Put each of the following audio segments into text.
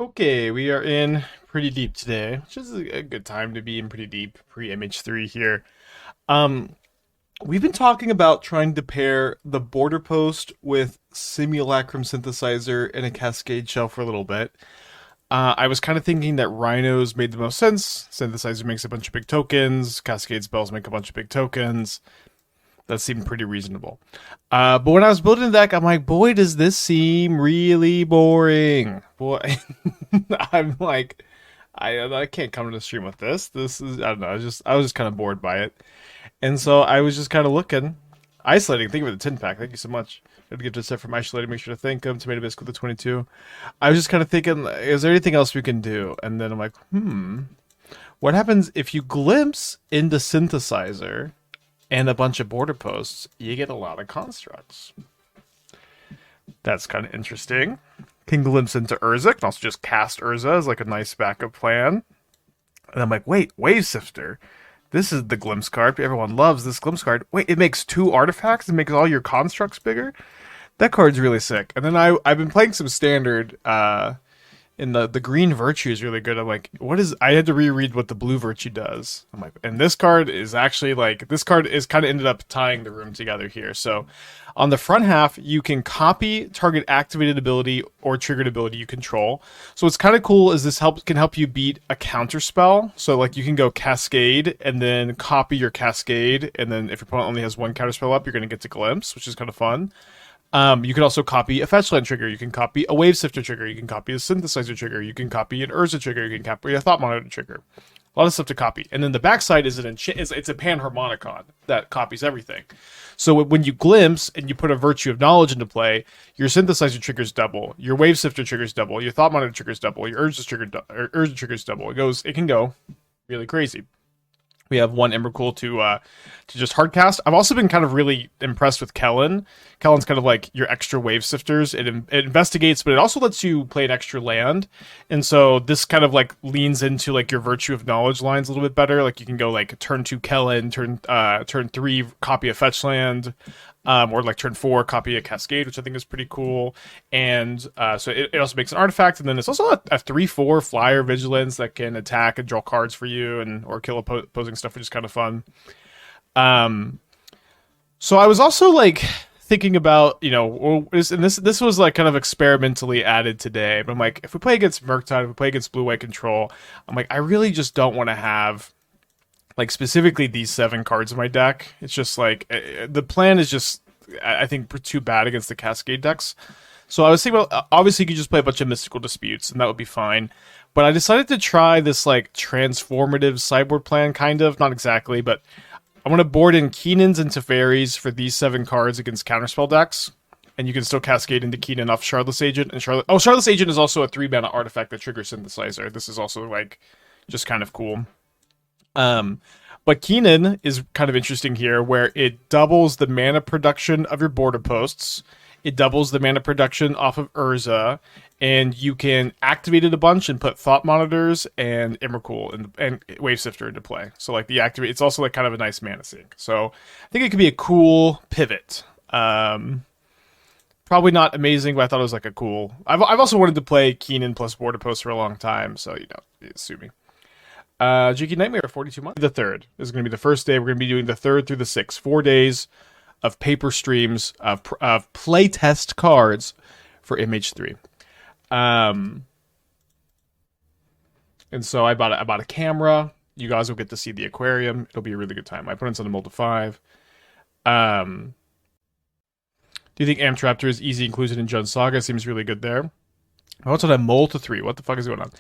Okay, we are in pretty deep today, which is a good time to be in pretty deep pre-MH3 here. Um, we've been talking about trying to pair the border post with Simulacrum Synthesizer and a Cascade Shell for a little bit. I was kind of thinking that Rhinos made the most sense. Synthesizer makes a bunch of big tokens. Cascade spells make a bunch of big tokens. That seemed pretty reasonable. But when I was building the deck, I'm like, boy, does this seem really boring. Boy, I'm like, I can't come to the stream with this. This is, I don't know. I was just kind of bored by it, and so I was just kind of looking, isolating. Thank you for the 10 pack. Thank you so much. I had to get to set from isolating. Make sure to thank him. Tomato biscuit with the 22. I was just kind of thinking, is there anything else we can do? And then I'm like, what happens if you glimpse into Synthesizer and a bunch of border posts? You get a lot of constructs. That's kind of interesting. Can glimpse into Urza. Can also just cast Urza as like a nice backup plan. And I'm like, wait, Wavesifter. This is the glimpse card. Everyone loves this glimpse card. Wait, it makes 2 artifacts and makes all your constructs bigger? That card's really sick. And then I've been playing some standard, and the green virtue is really good. I'm like, what is? I had to reread what the blue virtue does. I'm like, and this card is actually like, this card is kind of ended up tying the room together here. So on the front half, you can copy target activated ability or triggered ability you control. So what's kind of cool is this can help you beat a counter spell. So like you can go Cascade and then copy your Cascade, and then if your opponent only has 1 counter spell up, you're going to get to Glimpse, which is kind of fun. You can also copy a Fetchland trigger. You can copy a Wavesifter trigger. You can copy a Synthesizer trigger. You can copy an Urza trigger. You can copy a Thought Monitor trigger. A lot of stuff to copy. And then the backside is it's a Panharmonicon that copies everything. So when you glimpse and you put a Virtue of Knowledge into play, your Synthesizer triggers double. Your Wavesifter triggers double. Your Thought Monitor triggers double. Your Urza triggers double. It can go really crazy. We have 1 Emrakul to just hardcast. I've also been kind of really impressed with Kellan. Kellan's kind of like your extra Wavesifters. It investigates, but it also lets you play an extra land. And so this kind of like leans into like your Virtue of Knowledge lines a little bit better. Like you can go like turn 2 Kellan, turn 3 copy a fetch land, or like turn 4 copy a Cascade, which I think is pretty cool. And so it also makes an artifact, and then it's also a 3/4 flyer vigilance that can attack and draw cards for you, and or kill opposing stuff, which is kind of fun. So I was also like thinking about, and this was like kind of experimentally added today, but I'm like, if we play against Murktide, if we play against Blue-White Control, I'm like, I really just don't want to have like specifically these 7 cards in my deck. It's just like the plan is just, I think, too bad against the Cascade decks. So I was thinking about, obviously you could just play a bunch of Mystical Disputes and that would be fine. But I decided to try this like transformative sideboard plan, kind of, not exactly, but I want to board in Kinnans and Teferis for these 7 cards against counterspell decks. And you can still Cascade into Kinnan off Shardless Agent. And Shardless Agent is also a 3-mana artifact that triggers Synthesizer. This is also like just kind of cool. But Kinnan is kind of interesting here, where it doubles the mana production of your border posts. It doubles the mana production off of Urza, and you can activate it a bunch and put Thought Monitors and Emrakul and Wavesifter into play. So like it's also like kind of a nice mana sink. So I think it could be a cool pivot. Probably not amazing, but I thought it was like a cool. I've also wanted to play Kinnan plus border post for a long time, so sue me. Jiki Nightmare, 42 months. The 3rd is going to be the first day. We're going to be doing the 3rd through the 6th. 4 days of paper streams of playtest cards for MH3. And so I bought a camera. You guys will get to see the aquarium. It'll be a really good time. I put in some mold to 5. Do you think Amtraptor is easy inclusion in Jund Saga? Seems really good there. I also had mold to 3. What the fuck is going on?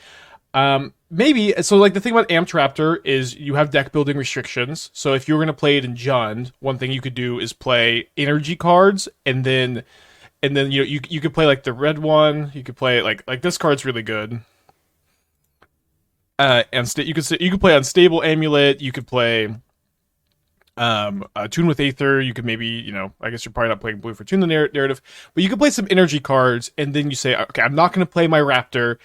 Maybe. So like the thing about Amtraptor is you have deck building restrictions. So if you were going to play it in Jund, one thing you could do is play energy cards, and then you could play like the red one. You could play like this card's really good. And you could play Unstable Amulet. You could play Tune with Aether. You could maybe, I guess you're probably not playing blue for Tune the narrative, but you could play some energy cards, and then you say, okay, I'm not going to play my Raptor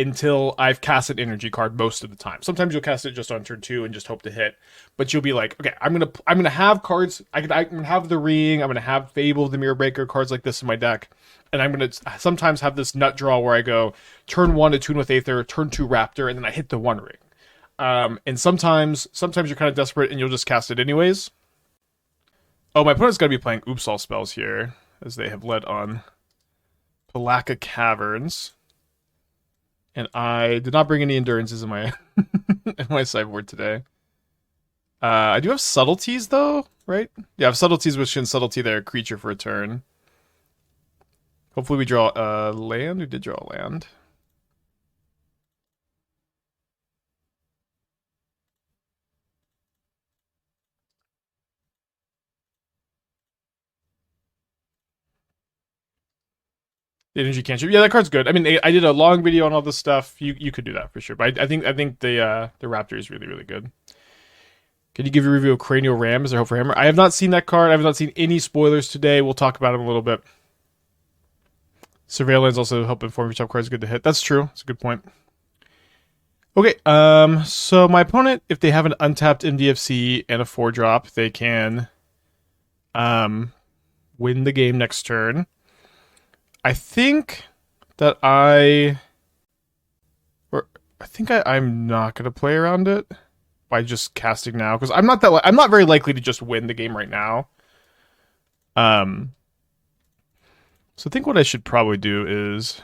until I've cast an energy card most of the time. Sometimes you'll cast it just on turn 2 and just hope to hit, but you'll be like, okay, I'm gonna have cards. I'm gonna have the Ring. I'm gonna have Fable, the Mirror Breaker, cards like this in my deck, and I'm gonna sometimes have this nut draw where I go turn 1 Attune with Aether, turn 2 Raptor, and then I hit the One Ring. And sometimes you're kind of desperate and you'll just cast it anyways. Oh, my opponent's got to be playing Oops All spells here, as they have led on Palaka Caverns. And I did not bring any endurances in my in my sideboard today. I do have subtleties though, right? Yeah, I have subtleties, which can subtlety their creature for a turn. Hopefully we draw a land. We did draw a land. The energy cantrip. Yeah, that card's good. I mean, I did a long video on all this stuff. You could do that for sure. But I think the Raptor is really, really good. Can you give a review of Cranial Ram? Is there hope for Hammer? I have not seen that card. I have not seen any spoilers today. We'll talk about him a little bit. Surveillance also help inform your top cards good to hit. That's true. That's a good point. Okay, so my opponent, if they have an untapped MDFC and a 4-drop, they can win the game next turn. I think that I'm not gonna play around it by just casting now, because I'm not very likely to just win the game right now. So I think what I should probably do is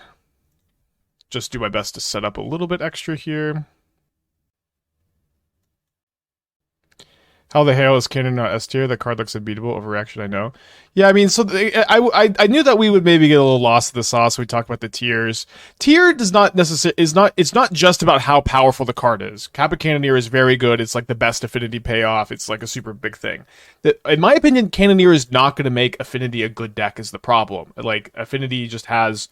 just do my best to set up a little bit extra here. How the hell is Kinnan not S tier? That card looks unbeatable. Overreaction, I know. Yeah, I mean, so I knew that we would maybe get a little lost in the sauce when we talk about the tiers. Tier does not necessarily it's not just about how powerful the card is. Kappa Cannoneer is very good. It's like the best affinity payoff. It's like a super big thing. In my opinion, Cannoneer is not going to make Affinity a good deck. Is the problem? Like Affinity just has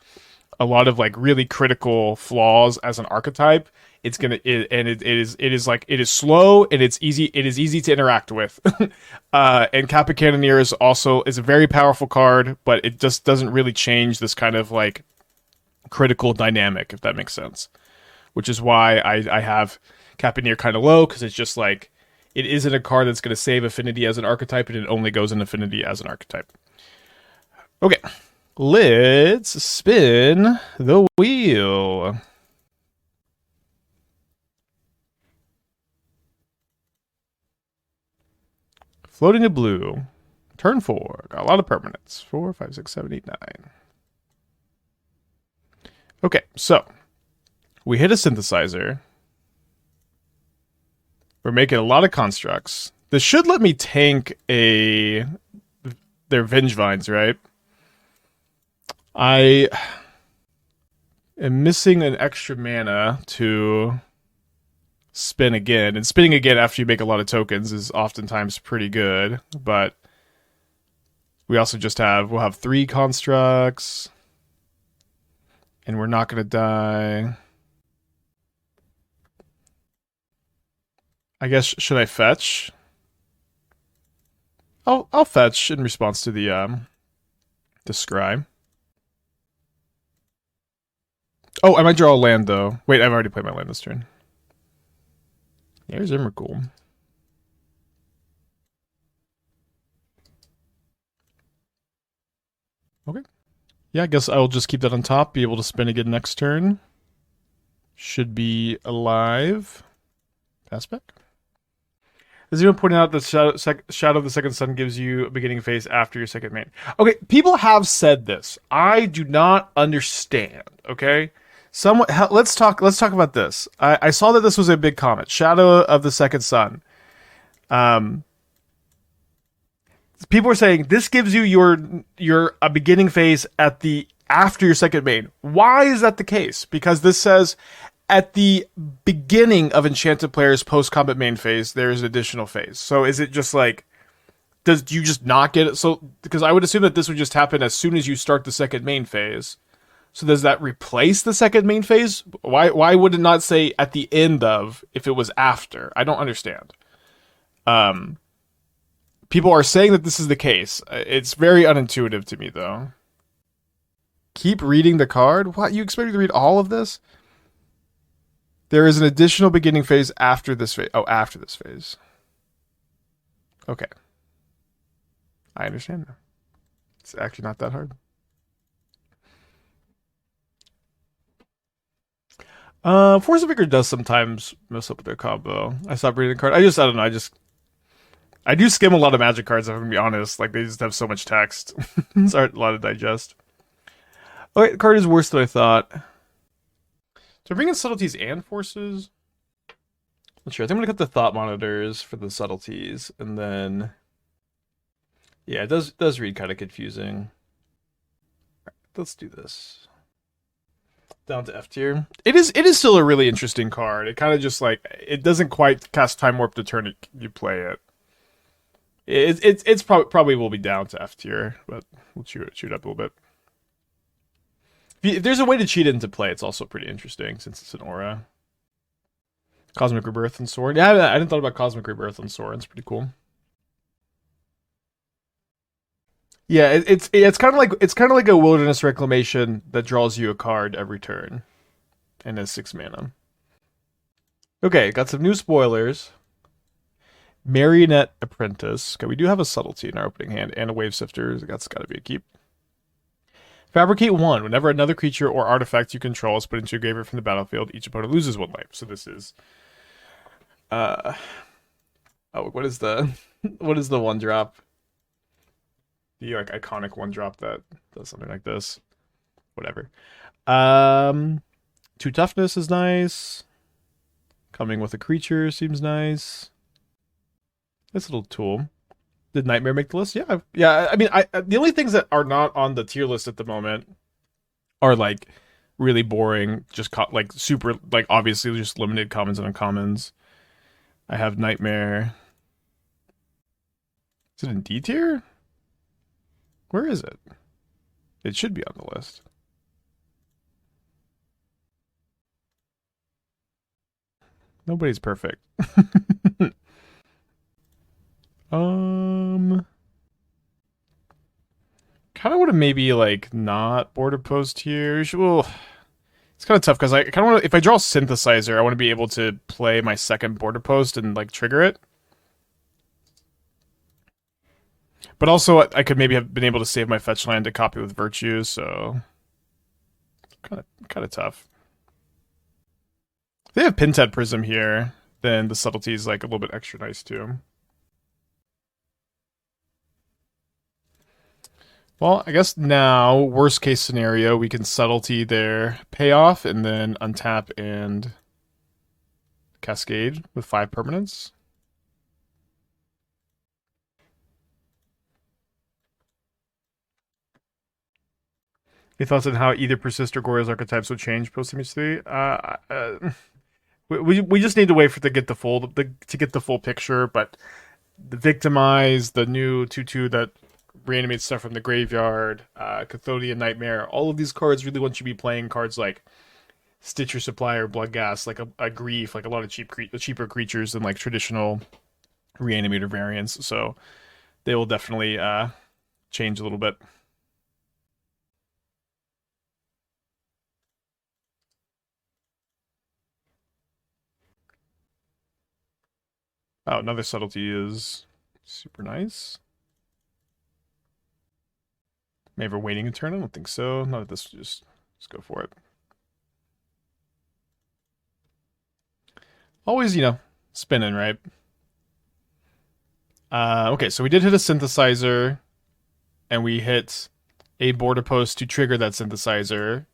a lot of like really critical flaws as an archetype. It is slow and it is easy to interact with. And Kappa Cannoneer is a very powerful card, but it just doesn't really change this kind of like critical dynamic, if that makes sense. Which is why I have Cannoneer kind of low, because it's just like it isn't a card that's going to save Affinity as an archetype, and it only goes in Affinity as an archetype. Okay, let's spin the wheel. Floating to blue. Turn 4. Got a lot of permanents. 4, 5, 6, 7, 8, 9. Okay, so we hit a synthesizer. We're making a lot of constructs. This should let me tank their Vengevines, right? I am missing an extra mana to spin again, and spinning again after you make a lot of tokens is oftentimes pretty good, but we also we'll have 3 constructs, and we're not going to die. I guess, should I fetch? I'll fetch in response to the scry. Oh, I might draw a land though. Wait, I've already played my land this turn. There's Emrakul. Okay. Yeah, I guess I'll just keep that on top, be able to spin again next turn. Should be alive. Pass back. As you pointed out, the Shadow of the Second Sun gives you a beginning phase after your second main. Okay, people have said this. I do not understand, okay? Let's talk about this. I saw that this was a big comment. Shadow of the Second Sun. People are saying this gives you your a beginning phase after your second main. Why is that the case? Because this says at the beginning of Enchanted player's post-combat main phase, there is an additional phase. So is it just like, do you just not get it? So because I would assume that this would just happen as soon as you start the second main phase. So does that replace the second main phase? Why would it not say at the end of if it was after? I don't understand. People are saying that this is the case. It's very unintuitive to me, though. Keep reading the card? What? You expect me to read all of this? There is an additional beginning phase after this phase. Oh, after this phase. Okay. I understand now. It's actually not that hard. Force of Vigor does sometimes mess up with their combo. I stopped reading the card. I don't know. I do skim a lot of Magic cards, if I'm gonna be honest. Like, they just have so much text. It's a lot to digest. Okay, the card is worse than I thought. Do I bring in subtleties and forces? Not sure. I think I'm gonna cut the thought monitors for the subtleties, and then yeah, it does read kind of confusing. Right, let's do this. Down to F tier. It is still a really interesting card. It kind of just like it doesn't quite cast Time Warp the turn you play it. It's probably will be down to F tier, but we'll shoot up a little bit. If there's a way to cheat it into play, it's also pretty interesting since it's an aura. Cosmic Rebirth and Sorin. Yeah, I didn't thought about Cosmic Rebirth and Sorin. It's pretty cool. Yeah, it's kind of like a Wilderness Reclamation that draws you a card every turn, and has 6 mana. Okay, got some new spoilers. Marionette Apprentice. Okay, we do have a Subtlety in our opening hand and a Wavesifter. That's got to be a keep. Fabricate 1. Whenever another creature or artifact you control is put into your graveyard from the battlefield, each opponent loses 1 life. So this is, oh, what is the 1-drop? The like iconic 1-drop that does something like this. Whatever. 2 toughness is nice. Coming with a creature seems nice. Nice little tool. Did Nightmare make the list? Yeah. Yeah, I mean, the only things that are not on the tier list at the moment are like really boring, just like super, like obviously just limited commons and uncommons. I have Nightmare. Is it in D tier? Where is it? It should be on the list. Nobody's perfect. Kind of want to maybe like not Borderpost here. Well, it's kind of tough because I kind of want to. If I draw Synthesizer, I want to be able to play my second Borderpost and like trigger it. But also, I could maybe have been able to save my fetch land to copy with Virtue, so kind of tough. If they have Pinted Prism here, then the Subtlety is like a little bit extra nice too. Well, I guess now, worst case scenario, we can Subtlety their payoff and then untap and Cascade with 5 permanents. Your thoughts on how either Persist or Gorya's archetypes would change post Image 3? We just need to wait for to get the full picture, but the Victimize, the new 2/2 that reanimates stuff from the graveyard, Cathodian Nightmare, all of these cards really want you to be playing cards like Stitcher Supply or Bloodghast, like a Grief, like a lot of cheaper creatures than like traditional Reanimator variants. So they will definitely change a little bit. Oh, another Subtlety is super nice. Maybe we're waiting a turn? I don't think so. Not at this, just go for it. Always, spinning, right? Okay, so we did hit a Synthesizer, and we hit a Borderpost to trigger that Synthesizer.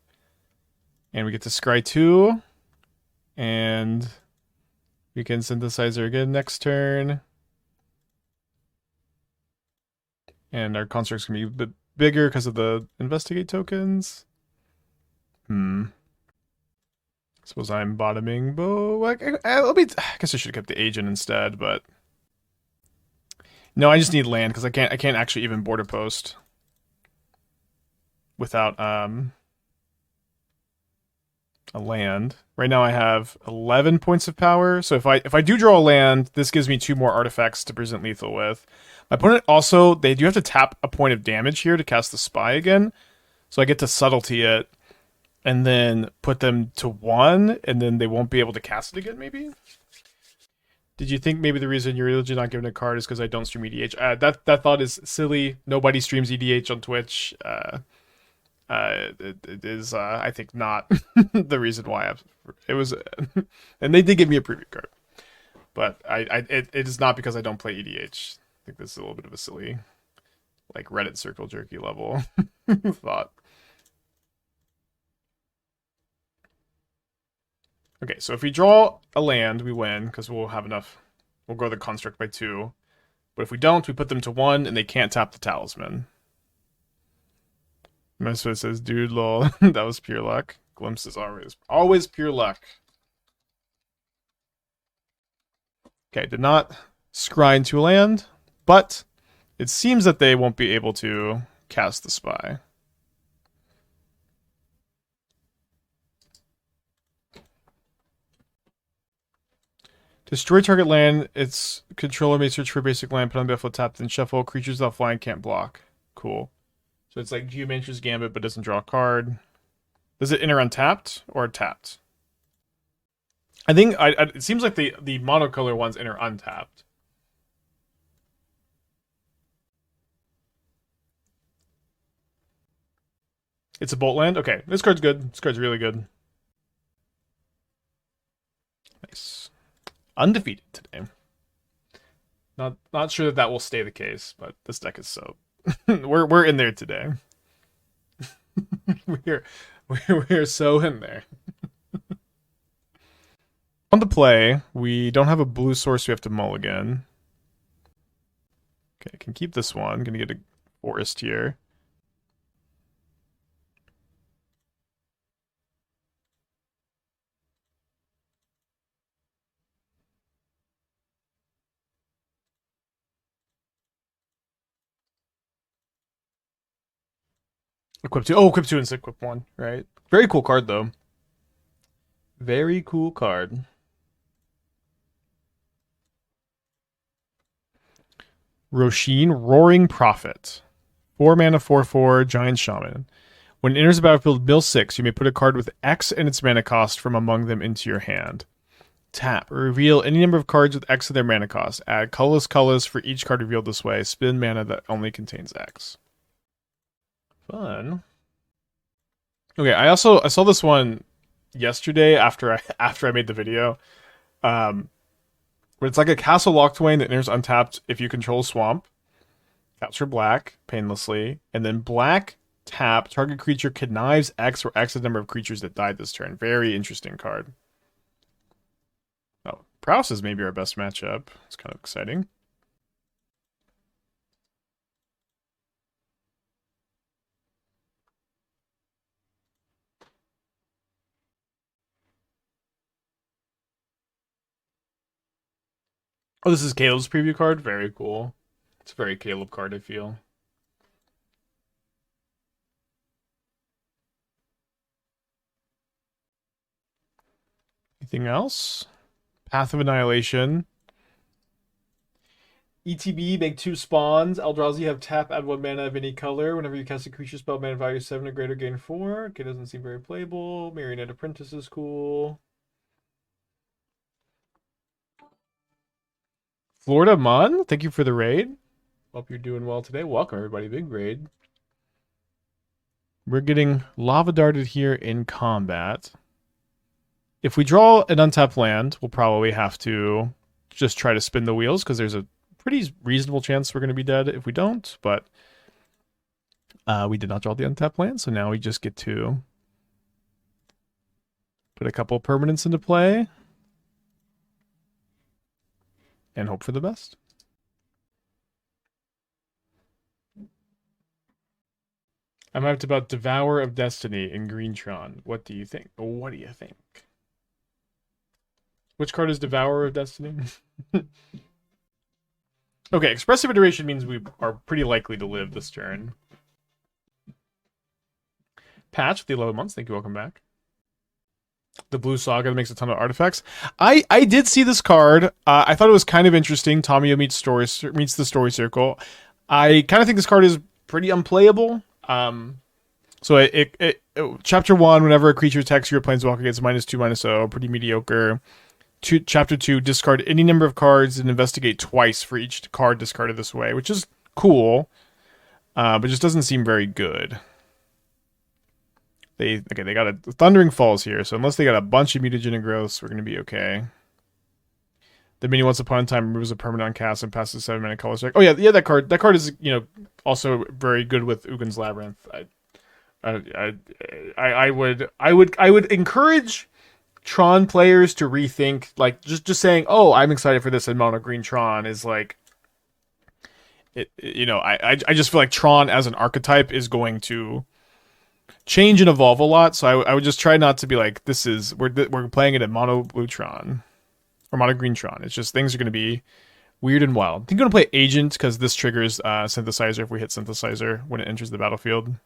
And we get to Scry 2, and we can Synthesizer again next turn. And our construct's gonna be a bit bigger because of the Investigate tokens. Suppose I'm bottoming Bo. I guess I should have kept the Agent instead, but no, I just need land because I can't actually even Borderpost without a land. Right now I have 11 points of power, so if I do draw a land, this gives me 2 more artifacts to present lethal with. My opponent also, they do have to tap a point of damage here to cast the Spy again, so I get to Subtlety it, and then put them to 1, and then they won't be able to cast it again, maybe? Did you think maybe the reason you're legit not giving a card is because I don't stream EDH? That thought is silly. Nobody streams EDH on Twitch. It is, I think, not the reason why it was, and they did give me a preview card, but it is not because I don't play EDH. I think this is a little bit of a silly, like, Reddit circle jerky level thought. Okay, so if we draw a land, we win, because we'll have enough. We'll grow the construct by 2. But if we don't, we put them to 1, and they can't tap the talisman. Mistvein says, dude, lol. That was pure luck. Glimpse is always pure luck. Okay, did not scry into a land, but it seems that they won't be able to cast the spy. Destroy target land. Its controller may search for basic land, put on the battlefield, tap, then shuffle. Creatures without flying can't block. Cool. So it's like Geomancer's Gambit, but doesn't draw a card. Does it enter untapped or tapped? I think it seems like the monocolor ones enter untapped. It's a bolt land? Okay, this card's good. This card's really good. Nice. Undefeated today. Not sure that will stay the case, but this deck is so we're in there today. we're so in there. On the play, we don't have a blue source. We have to mulligan. Okay, I can keep this one. Gonna get a forest here. Equip 2. Oh, equip 2 and equip 1, right? Very cool card, though. Very cool card. Roshin, Roaring Prophet. 4 mana, 4/4, Giant Shaman. When it enters the battlefield, mill 6, you may put a card with X and its mana cost from among them into your hand. Tap. Reveal any number of cards with X of their mana cost. Add colorless for each card revealed this way. Spin mana that only contains X. Fun. Okay, I saw this one yesterday after I made the video. But it's like a Castle Locthwain that enters untapped if you control Swamp. Taps for black, painlessly, and then black tap, target creature connives X or X the number of creatures that died this turn. Very interesting card. Oh, Prowess is maybe our best matchup. It's kind of exciting. Oh, this is Caleb's preview card? Very cool. It's a very Caleb card, I feel. Anything else? Path of Annihilation. ETB, make 2 spawns. Eldrazi have tap, add 1 mana of any color. Whenever you cast a creature spell, mana value 7 or greater, gain 4. Okay, doesn't seem very playable. Marionette Apprentice is cool. Florida Mun, thank you for the raid. Hope you're doing well today. Welcome, everybody. Big raid. We're getting lava darted here in combat. If we draw an untapped land, we'll probably have to just try to spin the wheels because there's a pretty reasonable chance we're going to be dead if we don't. But we did not draw the untapped land, so now we just get to put a couple permanents into play and hope for the best. I'm hyped about Devour of Destiny in Greentron. What do you think? What do you think? Which card is Devourer of Destiny? Okay, Expressive Iteration means we are pretty likely to live this turn. Patch with the 11 months. Thank you. Welcome back. The Blue Saga that makes a ton of artifacts. I did see this card. I thought it was kind of interesting. Tamiyo meets the Story Circle. I kind of think this card is pretty unplayable. So chapter 1, whenever a creature attacks your planeswalker, gets -2/-0, pretty mediocre. Chapter 2, discard any number of cards and investigate twice for each card discarded this way, which is cool, but just doesn't seem very good. They got a Thundering Falls here, so unless they got a bunch of mutagenic growths, we're gonna be okay. The mini once upon a time removes a permanent on cast and passes 7-mana color check. Oh yeah, that card. That card is also very good with Ugin's Labyrinth. I would encourage Tron players to rethink, like just saying, "Oh, I'm excited for this," and mono green Tron is like I just feel like Tron as an archetype is going to change and evolve a lot. So I would just try not to be like, "This is we're playing it at mono blue Tron or mono green Tron." It's just things are going to be weird and wild. I think I'm going to play Agent because this triggers Synthesizer if we hit Synthesizer when it enters the battlefield.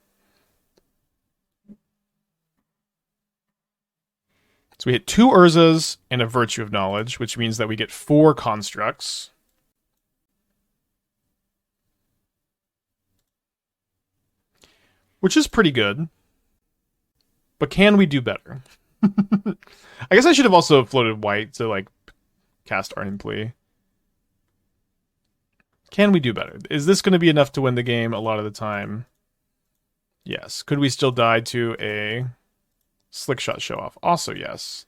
So we hit 2 Urzas and a Virtue of Knowledge, which means that we get 4 constructs. Which is pretty good. But can we do better? I guess I should have also floated white to like cast Ardent Plea. Can we do better? Is this going to be enough to win the game a lot of the time? Yes. Could we still die to a Slick Shot show off? Also, yes.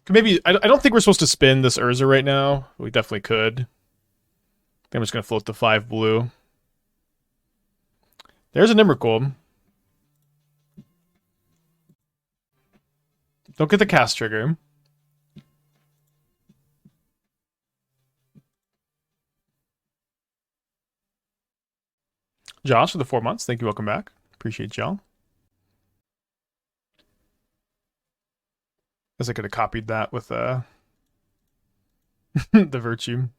Maybe I don't think we're supposed to spin this Urza right now. We definitely could. I'm just gonna float the 5 blue. There's an Emrakul. Don't get the cast trigger. Josh for the 4 months. Thank you. Welcome back. Appreciate y'all. Guess I could have copied that with the Virtue.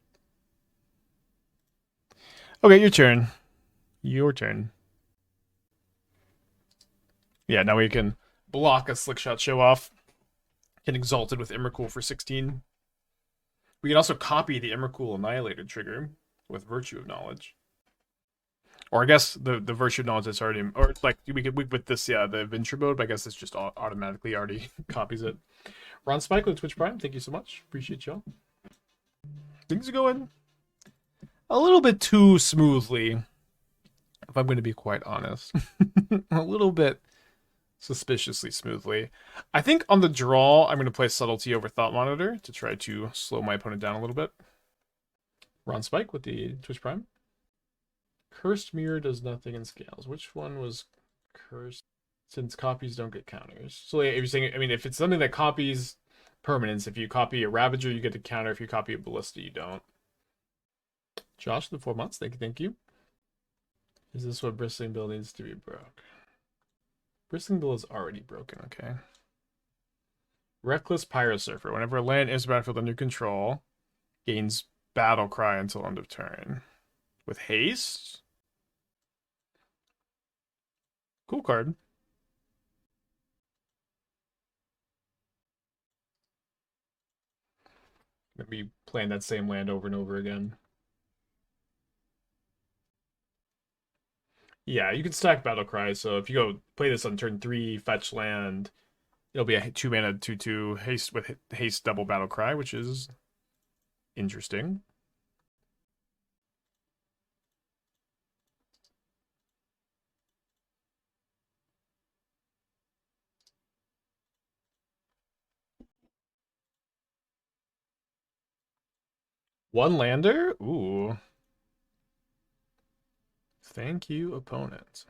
Okay, your turn. Your turn. Yeah, now we can block a Slick Shot show off. Get Exalted with Emrakul for 16. We can also copy the Emrakul Annihilator trigger with Virtue of Knowledge. Or I guess the Virtue of Knowledge is already, or like we could with this, yeah, the Venture mode, but I guess it's just automatically already copies it. Ron Spike with Twitch Prime, thank you so much. Appreciate y'all. Things are going a little bit too smoothly, if I'm going to be quite honest. A little bit suspiciously smoothly. I think on the draw, I'm going to play Subtlety over Thought Monitor to try to slow my opponent down a little bit. Ron Spike with the Twitch Prime. Cursed Mirror does nothing in scales. Which one was cursed? Since copies don't get counters. So if you're saying, I mean, if it's something that copies permanents, if you copy a Ravager, you get to counter. If you copy a Ballista, you don't. Josh, the 4 months. Thank you. Is this what Bristling Bill needs to be broke? Bristling Bill is already broken, okay. Reckless Pyrosurfer. Whenever a land enters the battlefield under control, gains Battle Cry until end of turn. With haste? Cool card. Gonna be playing that same land over and over again. Yeah, you can stack Battle Cry, so if you go play this on turn 3, fetch land, it'll be a 2-mana 2/2 haste with haste double Battle Cry, which is interesting. One lander? Ooh. Thank you, opponent.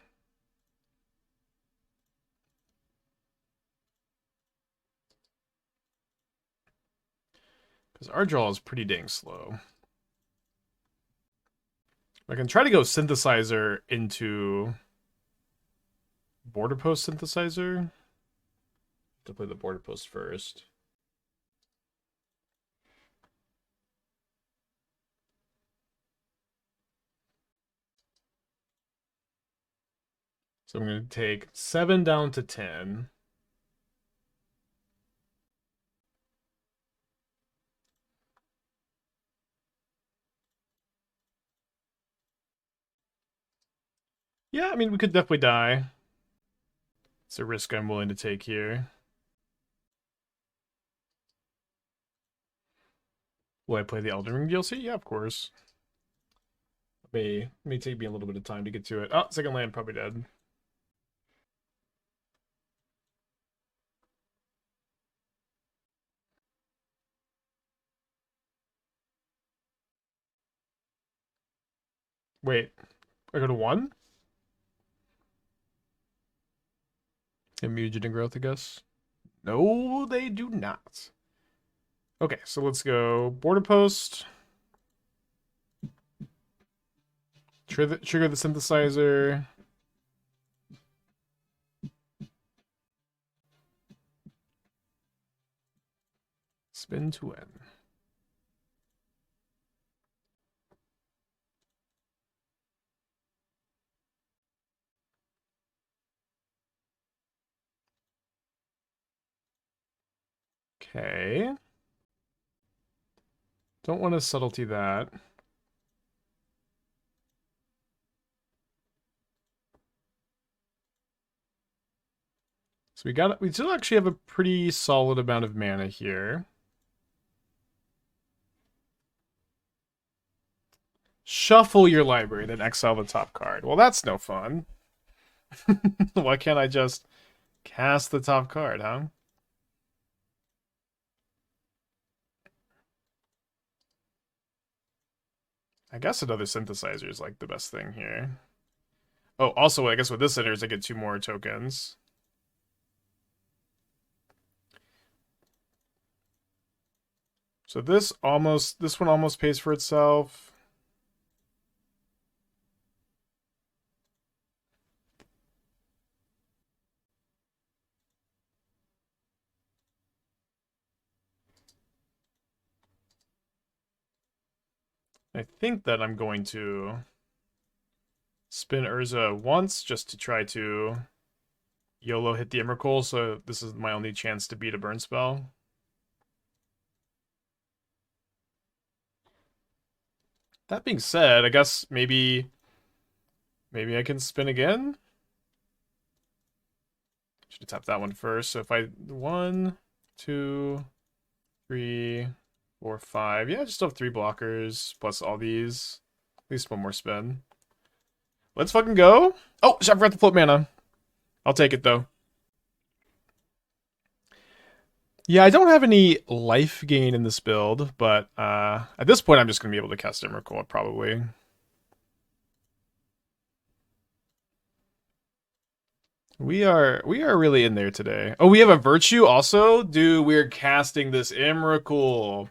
Because our draw is pretty dang slow. I can try to go Synthesizer into Borderpost Synthesizer. To play the Borderpost first. So I'm going to take 7 down to 10. Yeah, I mean, we could definitely die. It's a risk I'm willing to take here. Will I play the Elden Ring DLC? Yeah, of course. May take me a little bit of time to get to it. Oh, second land, probably dead. Wait, I go to 1? Mutagen growth, I guess. No, they do not. Okay, so let's go border post. Trigger the synthesizer. Spin to win. Okay. Don't want to subtlety that. So we still actually have a pretty solid amount of mana here. Shuffle your library, then exile the top card. Well, that's no fun. Why can't I just cast the top card, huh? I guess another synthesizer is like the best thing here. Oh, also, I guess with this enters, I get 2 more tokens. So this one almost pays for itself. I think that I'm going to spin Urza once just to try to YOLO hit the Emrakul, so this is my only chance to beat a burn spell. That being said, I guess maybe I can spin again. Should have tapped that one first. So if I 1, 2, 3, 4, 5. Yeah, I just have 3 blockers plus all these. At least one more spin. Let's fucking go. Oh, I forgot to float mana. I'll take it though. Yeah, I don't have any life gain in this build, but at this point I'm just gonna be able to cast Emrakul probably. We are really in there today. Oh, we have a virtue also? Dude, we're casting this Emrakul.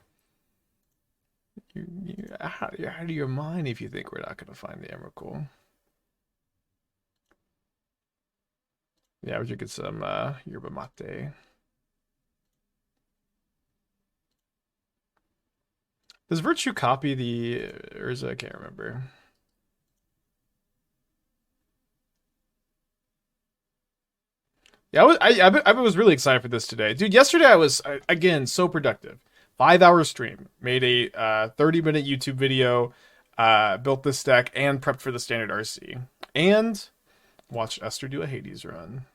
You're out of your mind if you think we're not going to find the Emrakul. Yeah, we're drinking some yerba mate. Does Virtue copy the Urza? I can't remember. Yeah, I was really excited for this today. Dude, yesterday I was, again, so productive. 5-hour stream. Made a 30-minute YouTube video, built this deck, and prepped for the standard RC. And watched Esther do a Hades run.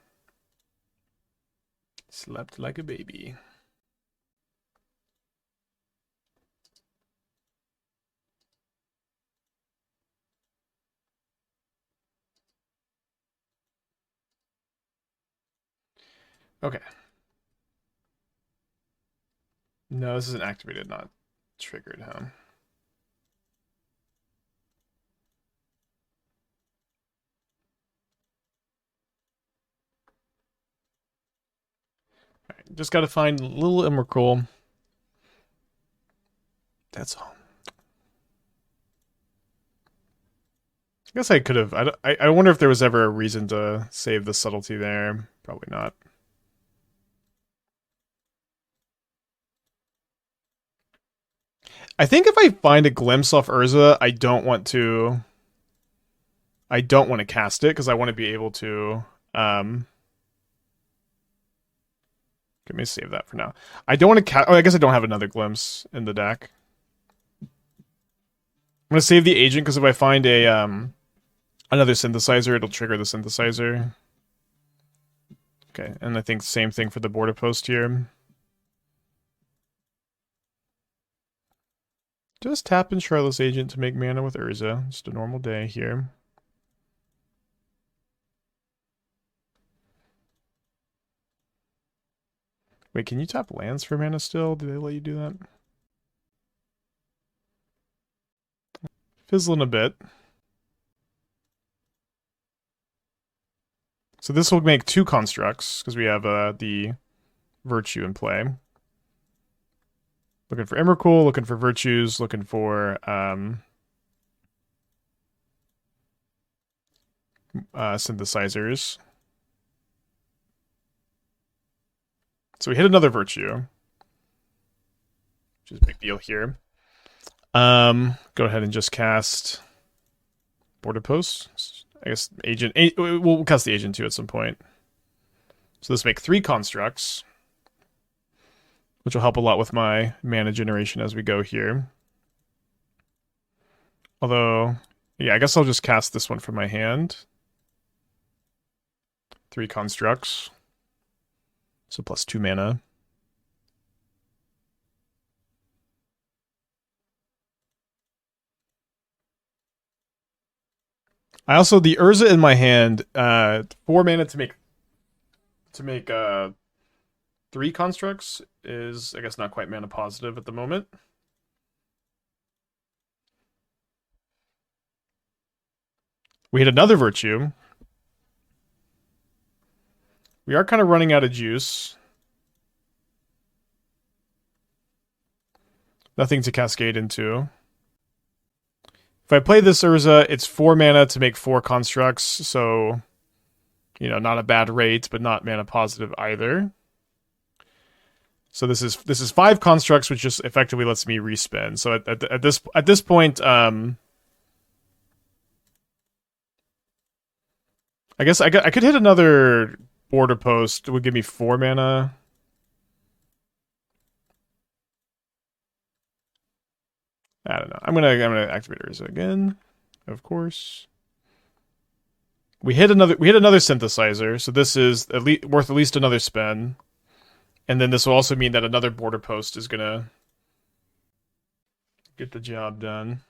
Slept like a baby. Okay. No, this isn't activated, not triggered, huh? Alright, just gotta find little Emrakul. That's all. I guess I could have. I wonder if there was ever a reason to save the subtlety there. Probably not. I think if I find a glimpse off Urza, I don't want to. I don't want to cast it because I want to be able to. Let me save that for now. I don't want to cast. Oh, I guess I don't have another glimpse in the deck. I'm gonna save the agent because if I find a Another synthesizer, it'll trigger the synthesizer. Okay, and I think same thing for the border post here. Just tap in Shardless Agent to make mana with Urza. Just a normal day here. Wait, can you tap lands for mana still? Do they let you do that? Fizzling a bit. So this will make 2 constructs, because we have the Virtue in play. Looking for Emrakul, looking for Virtues, looking for synthesizers. So we hit another Virtue, which is a big deal here. Go ahead and just cast Borderpost. I guess Agent. We'll cast the Agent too at some point. So this make 3 constructs, which will help a lot with my mana generation as we go here. Although, yeah, I guess I'll just cast this one from my hand. 3 constructs. So plus 2 mana. I also, the Urza in my hand, 4 mana to make 3 constructs is, I guess, not quite mana positive at the moment. We hit another Virtue. We are kind of running out of juice. Nothing to cascade into. If I play this Urza, it's 4 mana to make 4 constructs, so, you know, not a bad rate, but not mana positive either. So this is 5 constructs, which just effectively lets me respin. So at this point, I guess I could hit another border post. It would give me 4 mana. I don't know. I'm gonna activate Urza again, of course. We hit another synthesizer, so this is worth at least another spin. And then this will also mean that another border post is gonna get the job done.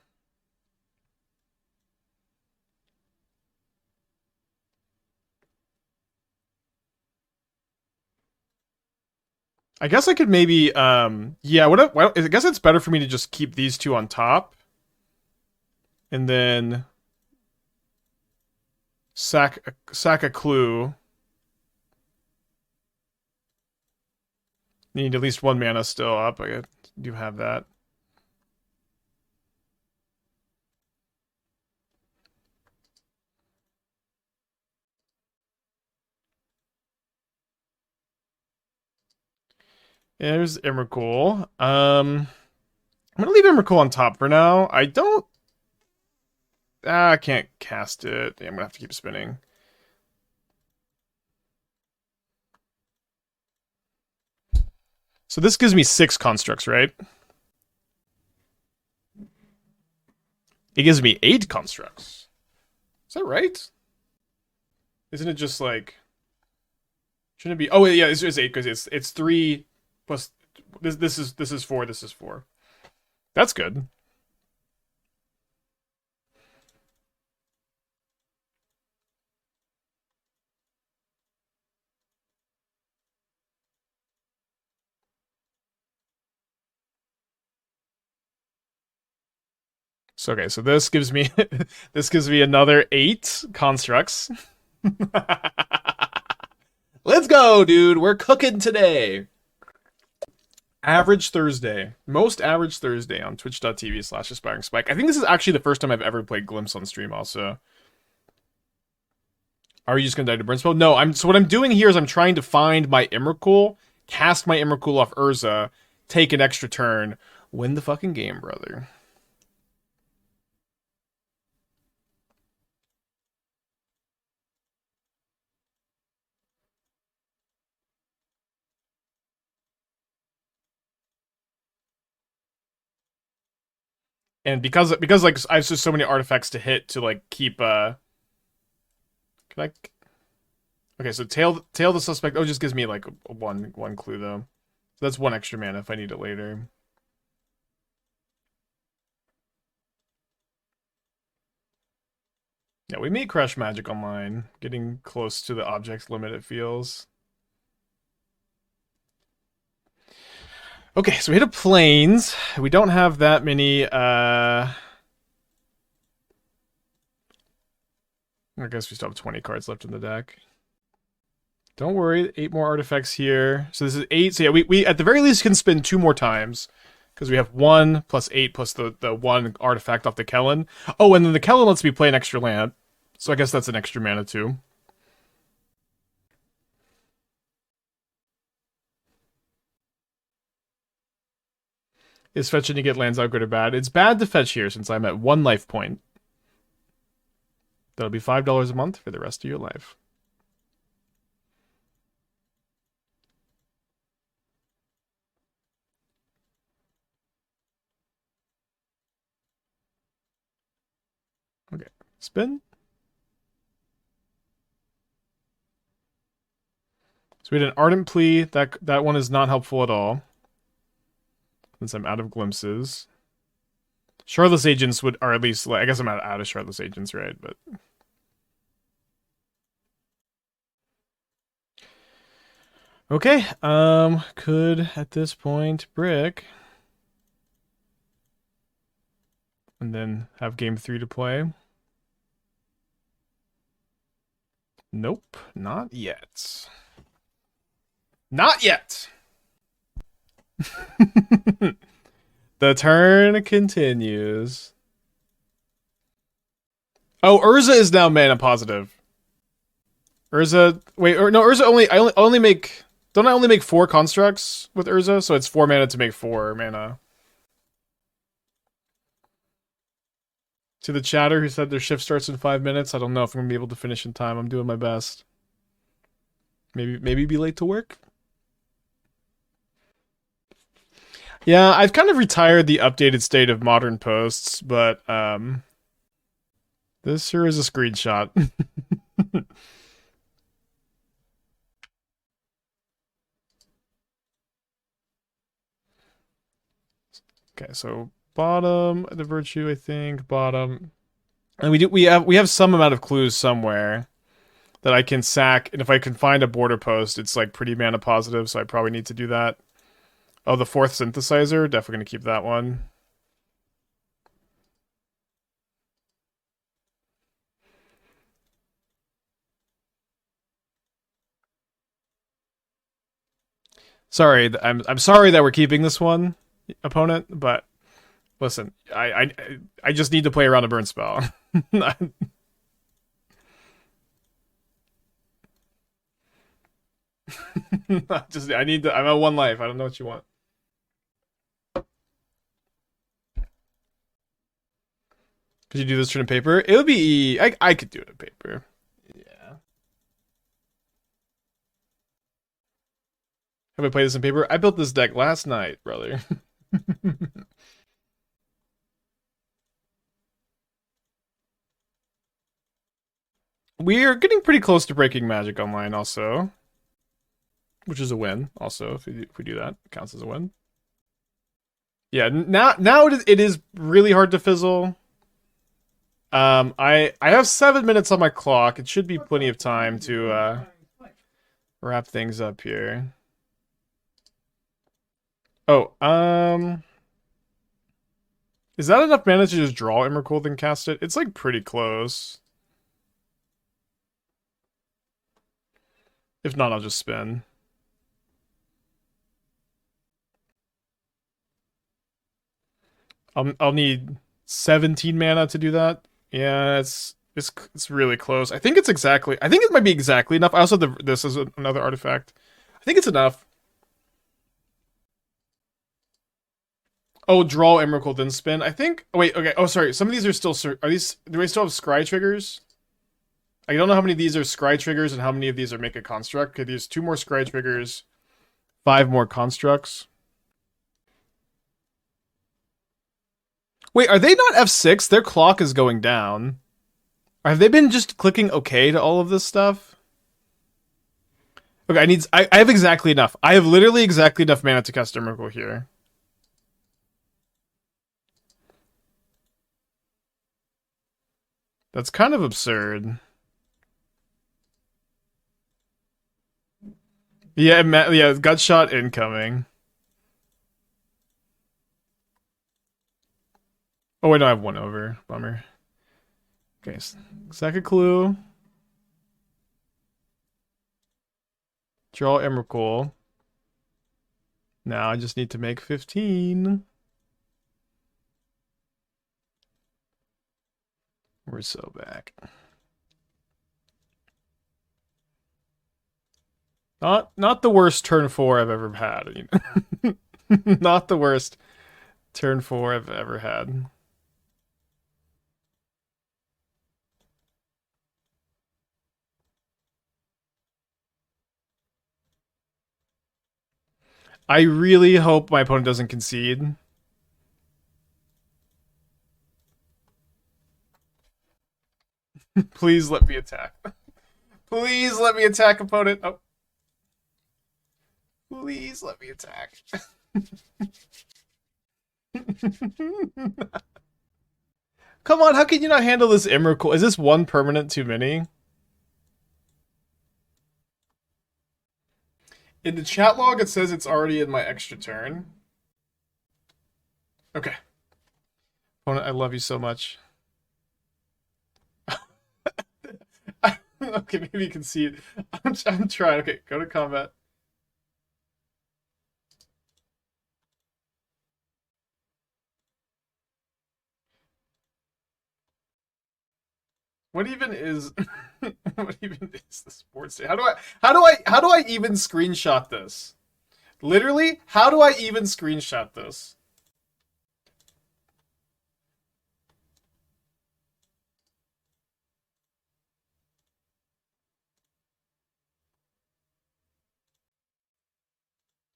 I guess I could maybe, yeah, I guess it's better for me to just keep these 2 on top. And then sack a clue. Need at least 1 mana still up. I do have that. There's Emrakul. I'm gonna leave Emrakul on top for now. I don't. I can't cast it. Yeah, I'm gonna have to keep spinning. So this gives me 6 constructs, right? It gives me 8 constructs. Is that right? Isn't it just like? Shouldn't it be? Oh yeah, it's 8 because it's 3 plus. This is 4. This is 4. That's good. So okay, so this gives me another 8 constructs. Let's go, dude. We're cooking today. Average Thursday. Most average Thursday on twitch.tv/aspiring spike. I think this is actually the first time I've ever played Glimpse on stream also. Are you just gonna die to Brimstone? No, so what I'm doing here is I'm trying to find my Emrakul, cast my Emrakul off Urza, take an extra turn, win the fucking game, brother. And because like I have just so many artifacts to hit to like keep Can I? Okay, so tail the suspect. Oh, it just gives me like one clue though. So that's one extra mana if I need it later. Yeah, we may crush magic online. Getting close to the object's limit, it feels. Okay, so we hit a plains. We don't have that many, I guess we still have 20 cards left in the deck. Don't worry, 8 more artifacts here. So this is 8. So yeah, we at the very least can spin 2 more times. Because we have 1 plus 8 plus the 1 artifact off the Kellan. Oh, and then the Kellan lets me play an extra land. So I guess that's an extra mana too. Is fetching to get lands out good or bad? It's bad to fetch here since I'm at 1 life point. That'll be $5 a month for the rest of your life. Okay, spin. So we had an Ardent Plea. That one is not helpful at all. Since I'm out of glimpses. Shardless Agents would, or at least, I guess I'm out of Shardless Agents, right? But okay, could at this point brick, and then have game 3 to play. Nope, not yet. Not yet. The turn continues. Oh, Urza is now mana positive. Urza, wait, or no, Urza I only make. Don't I only make 4 constructs with Urza? So it's 4 mana to make 4 mana. To the chatter who said their shift starts in 5 minutes, I don't know if I'm gonna be able to finish in time. I'm doing my best. Maybe be late to work. Yeah, I've kind of retired the updated state of modern posts, but this here is a screenshot. Okay, so bottom, the virtue, I think, bottom. And we have some amount of clues somewhere that I can sack, and if I can find a border post, it's like pretty mana positive, so I probably need to do that. Oh, the 4th synthesizer, definitely gonna keep that one. Sorry, I'm sorry that we're keeping this one, opponent, but listen, I just need to play around a burn spell. I need to. I'm at 1 life. I don't know what you want. Could you do this turn in paper? It would be. I could do it in paper. Yeah. Have I played this in paper? I built this deck last night, brother. We are getting pretty close to breaking Magic Online, also, which is a win. Also, if we do that, it counts as a win. Yeah, now it is really hard to fizzle. I have 7 minutes on my clock. It should be plenty of time to wrap things up here. Oh, is that enough mana to just draw Emrakul then cast it? It's like pretty close. If not, I'll just spin. I'll need 17 mana to do that. Yeah, it's really close. I think it might be exactly enough. I also have this is another artifact. I think it's enough. Oh, draw Emrakul then spin. I think. Oh, wait, okay. Oh, sorry. Some of these are still. Are these? Do we still have scry triggers? I don't know how many of these are scry triggers and how many of these are make a construct. Okay, there's 2 more scry triggers, 5 more constructs. Wait, are they not F6? Their clock is going down. Have they been just clicking OK to all of this stuff? Okay, I have exactly enough. I have literally exactly enough mana to cast Emrakul here. That's kind of absurd. Yeah, Gutshot incoming. Oh wait, no, I have one over. Bummer. Okay, second clue. Draw Emrakul. Now I just need to make 15. We're so back. Not the worst turn 4 I've ever had. Not the worst turn 4 I've ever had. I really hope my opponent doesn't concede. Please let me attack. Please let me attack, opponent. Oh. Please let me attack. Come on, how can you not handle this Emrakul? Is this one permanent too many? In the chat log, it says it's already in my extra turn. Okay. Opponent, I love you so much. Okay, maybe you can see it. I'm trying. Okay, go to combat. What even is what even is the sports day? How do I even screenshot this? Literally, how do I even screenshot this?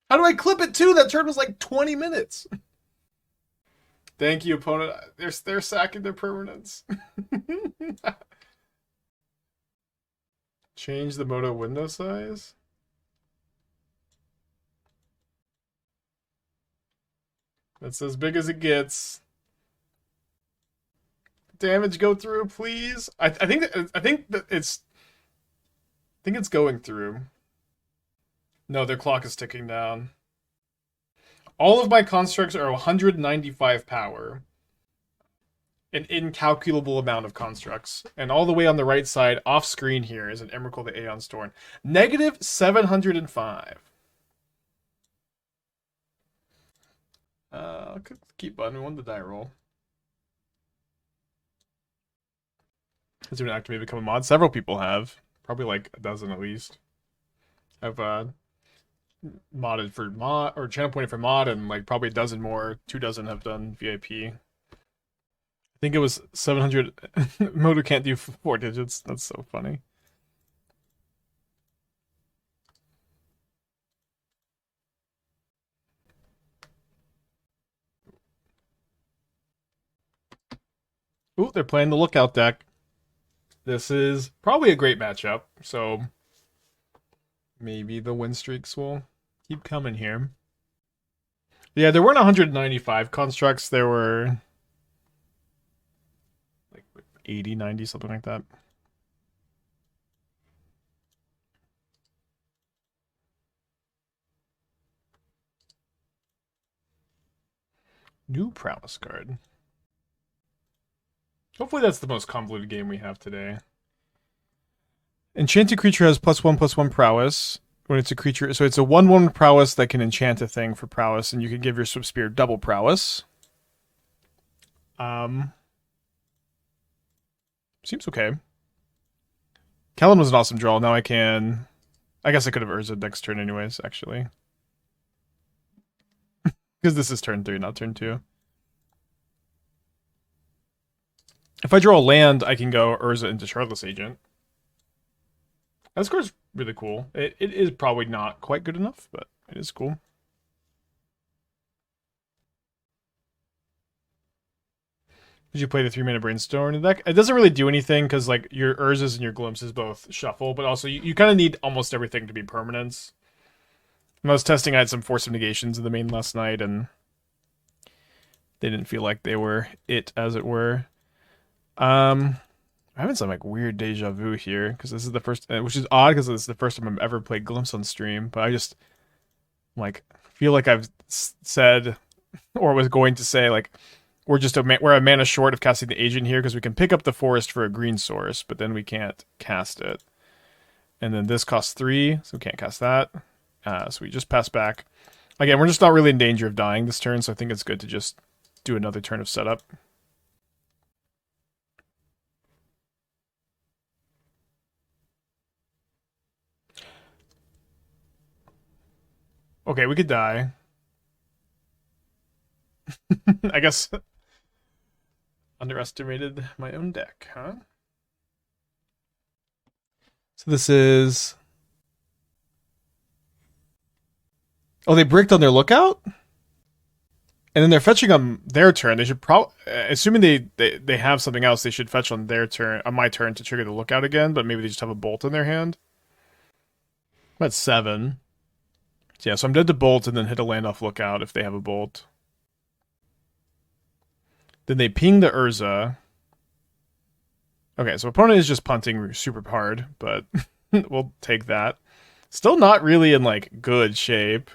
How do I clip it too? That turn was like 20 minutes. Thank you, opponent. They're sacking their permanents. Change the Moto window size. That's as big as it gets. Damage go through, please. I think it's going through. No, their clock is ticking down. All of my constructs are 195 power. An incalculable amount of constructs. And all the way on the right side, off screen here, is an Emrakul the Aeons Torn. Negative 705. Could keep button. We won the die roll. Has anyone activated become a mod? Several people have. Probably like a dozen at least. Have modded for mod or channel pointed for mod, and like probably a dozen more. 2 dozen have done VIP. I think it was 700. Moto can't do 4 digits. That's so funny. Ooh, they're playing the Lookout deck. This is probably a great matchup, so maybe the win streaks will keep coming here. Yeah, there weren't 195 constructs. There were like 80, 90, something like that. New Prowess card. Hopefully that's the most convoluted game we have today. Enchanted creature has +1/+1 prowess. When it's a creature, so it's a 1/1 prowess that can enchant a thing for prowess, and you can give your Swip Spear double prowess. Seems okay. Kellan was an awesome draw. Now I can... I guess I could have Urza next turn anyways, actually. Because this is turn 3, not turn 2. If I draw a land, I can go Urza into Shardless Agent. That score's really cool. It is probably not quite good enough, but it is cool. Did you play the 3-mana Brainstorm in the deck? It doesn't really do anything because like your Urzas and your Glimpses both shuffle, but also you kind of need almost everything to be permanents. When I was testing, I had some Force of Negations in the main last night, and they didn't feel like they were it, as it were. I'm having some like weird deja vu here because this is the first, which is odd because this is the first time I've ever played Glimpse on stream. But I just like feel like I've said or was going to say like we're a mana short of casting the agent here because we can pick up the forest for a green source, but then we can't cast it. And then this costs 3, so we can't cast that. So we just pass back. Again, we're just not really in danger of dying this turn, so I think it's good to just do another turn of setup. Okay, we could die. I guess underestimated my own deck, huh? So this is... Oh, they bricked on their lookout? And then they're fetching on their turn. They should probably... Assuming they have something else, they should fetch on their turn, on my turn to trigger the lookout again, but maybe they just have a bolt in their hand. That's 7. Yeah, so I'm dead to bolt and then hit a land off lookout if they have a bolt. Then they ping the Urza. Okay, so opponent is just punting super hard, but we'll take that. Still not really in, like, good shape.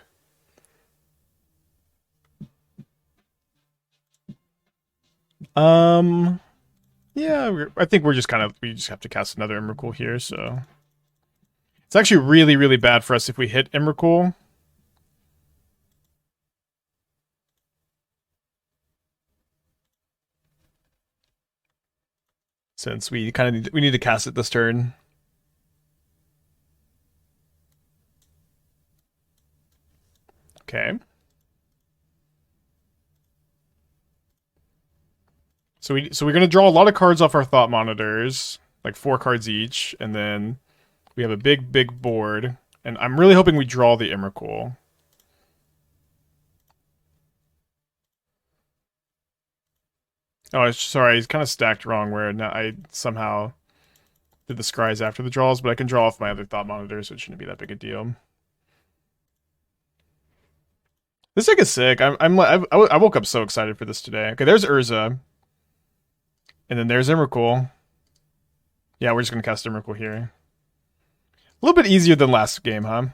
Yeah, I think we just have to cast another Emrakul here, so... It's actually really, really bad for us if we hit Emrakul. Since we need to cast it this turn. Okay. So we're gonna draw a lot of cards off our thought monitors, like 4 cards each, and then we have a big board, and I'm really hoping we draw the Emrakul. Oh, sorry, he's kind of stacked wrong where now I somehow did the scries after the draws, but I can draw off my other thought monitors, so it shouldn't be that big a deal. This deck is sick. I woke up so excited for this today. Okay, there's Urza. And then there's Emrakul. Yeah, we're just going to cast Emrakul here. A little bit easier than last game, huh?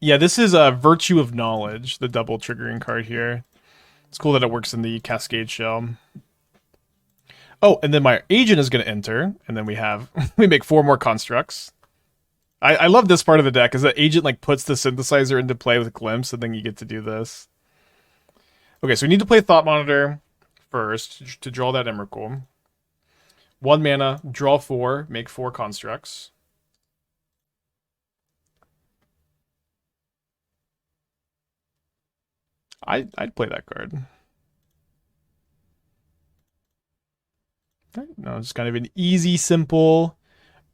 Yeah, this is Virtue of Knowledge, the double triggering card here. It's cool that it works in the Cascade Shell. Oh, and then my agent is going to enter, and then we make 4 more constructs. I love this part of the deck, is that agent like puts the synthesizer into play with Glimpse, and then you get to do this. Okay, so we need to play Thought Monitor first to draw that Emrakul. 1 mana, draw 4, make 4 constructs. I'd play that card. Right, no, just kind of an easy, simple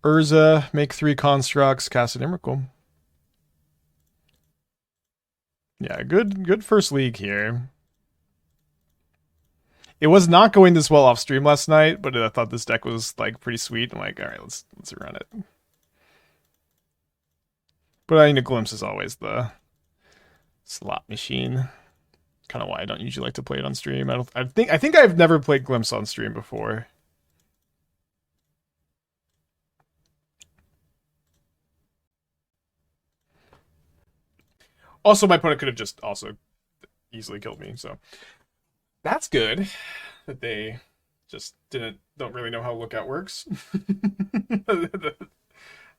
Urza, make 3 constructs, cast an Emrakul. Yeah, good first league here. It was not going this well off stream last night, but I thought this deck was like pretty sweet. I'm like, all right, let's run it. But I mean, a Glimpse is always the slot machine. Kind of why I don't usually like to play it on stream. I think I've never played Glimpse on stream before. Also, my opponent could have just also easily killed me, so that's good that they just don't really know how Lookout works.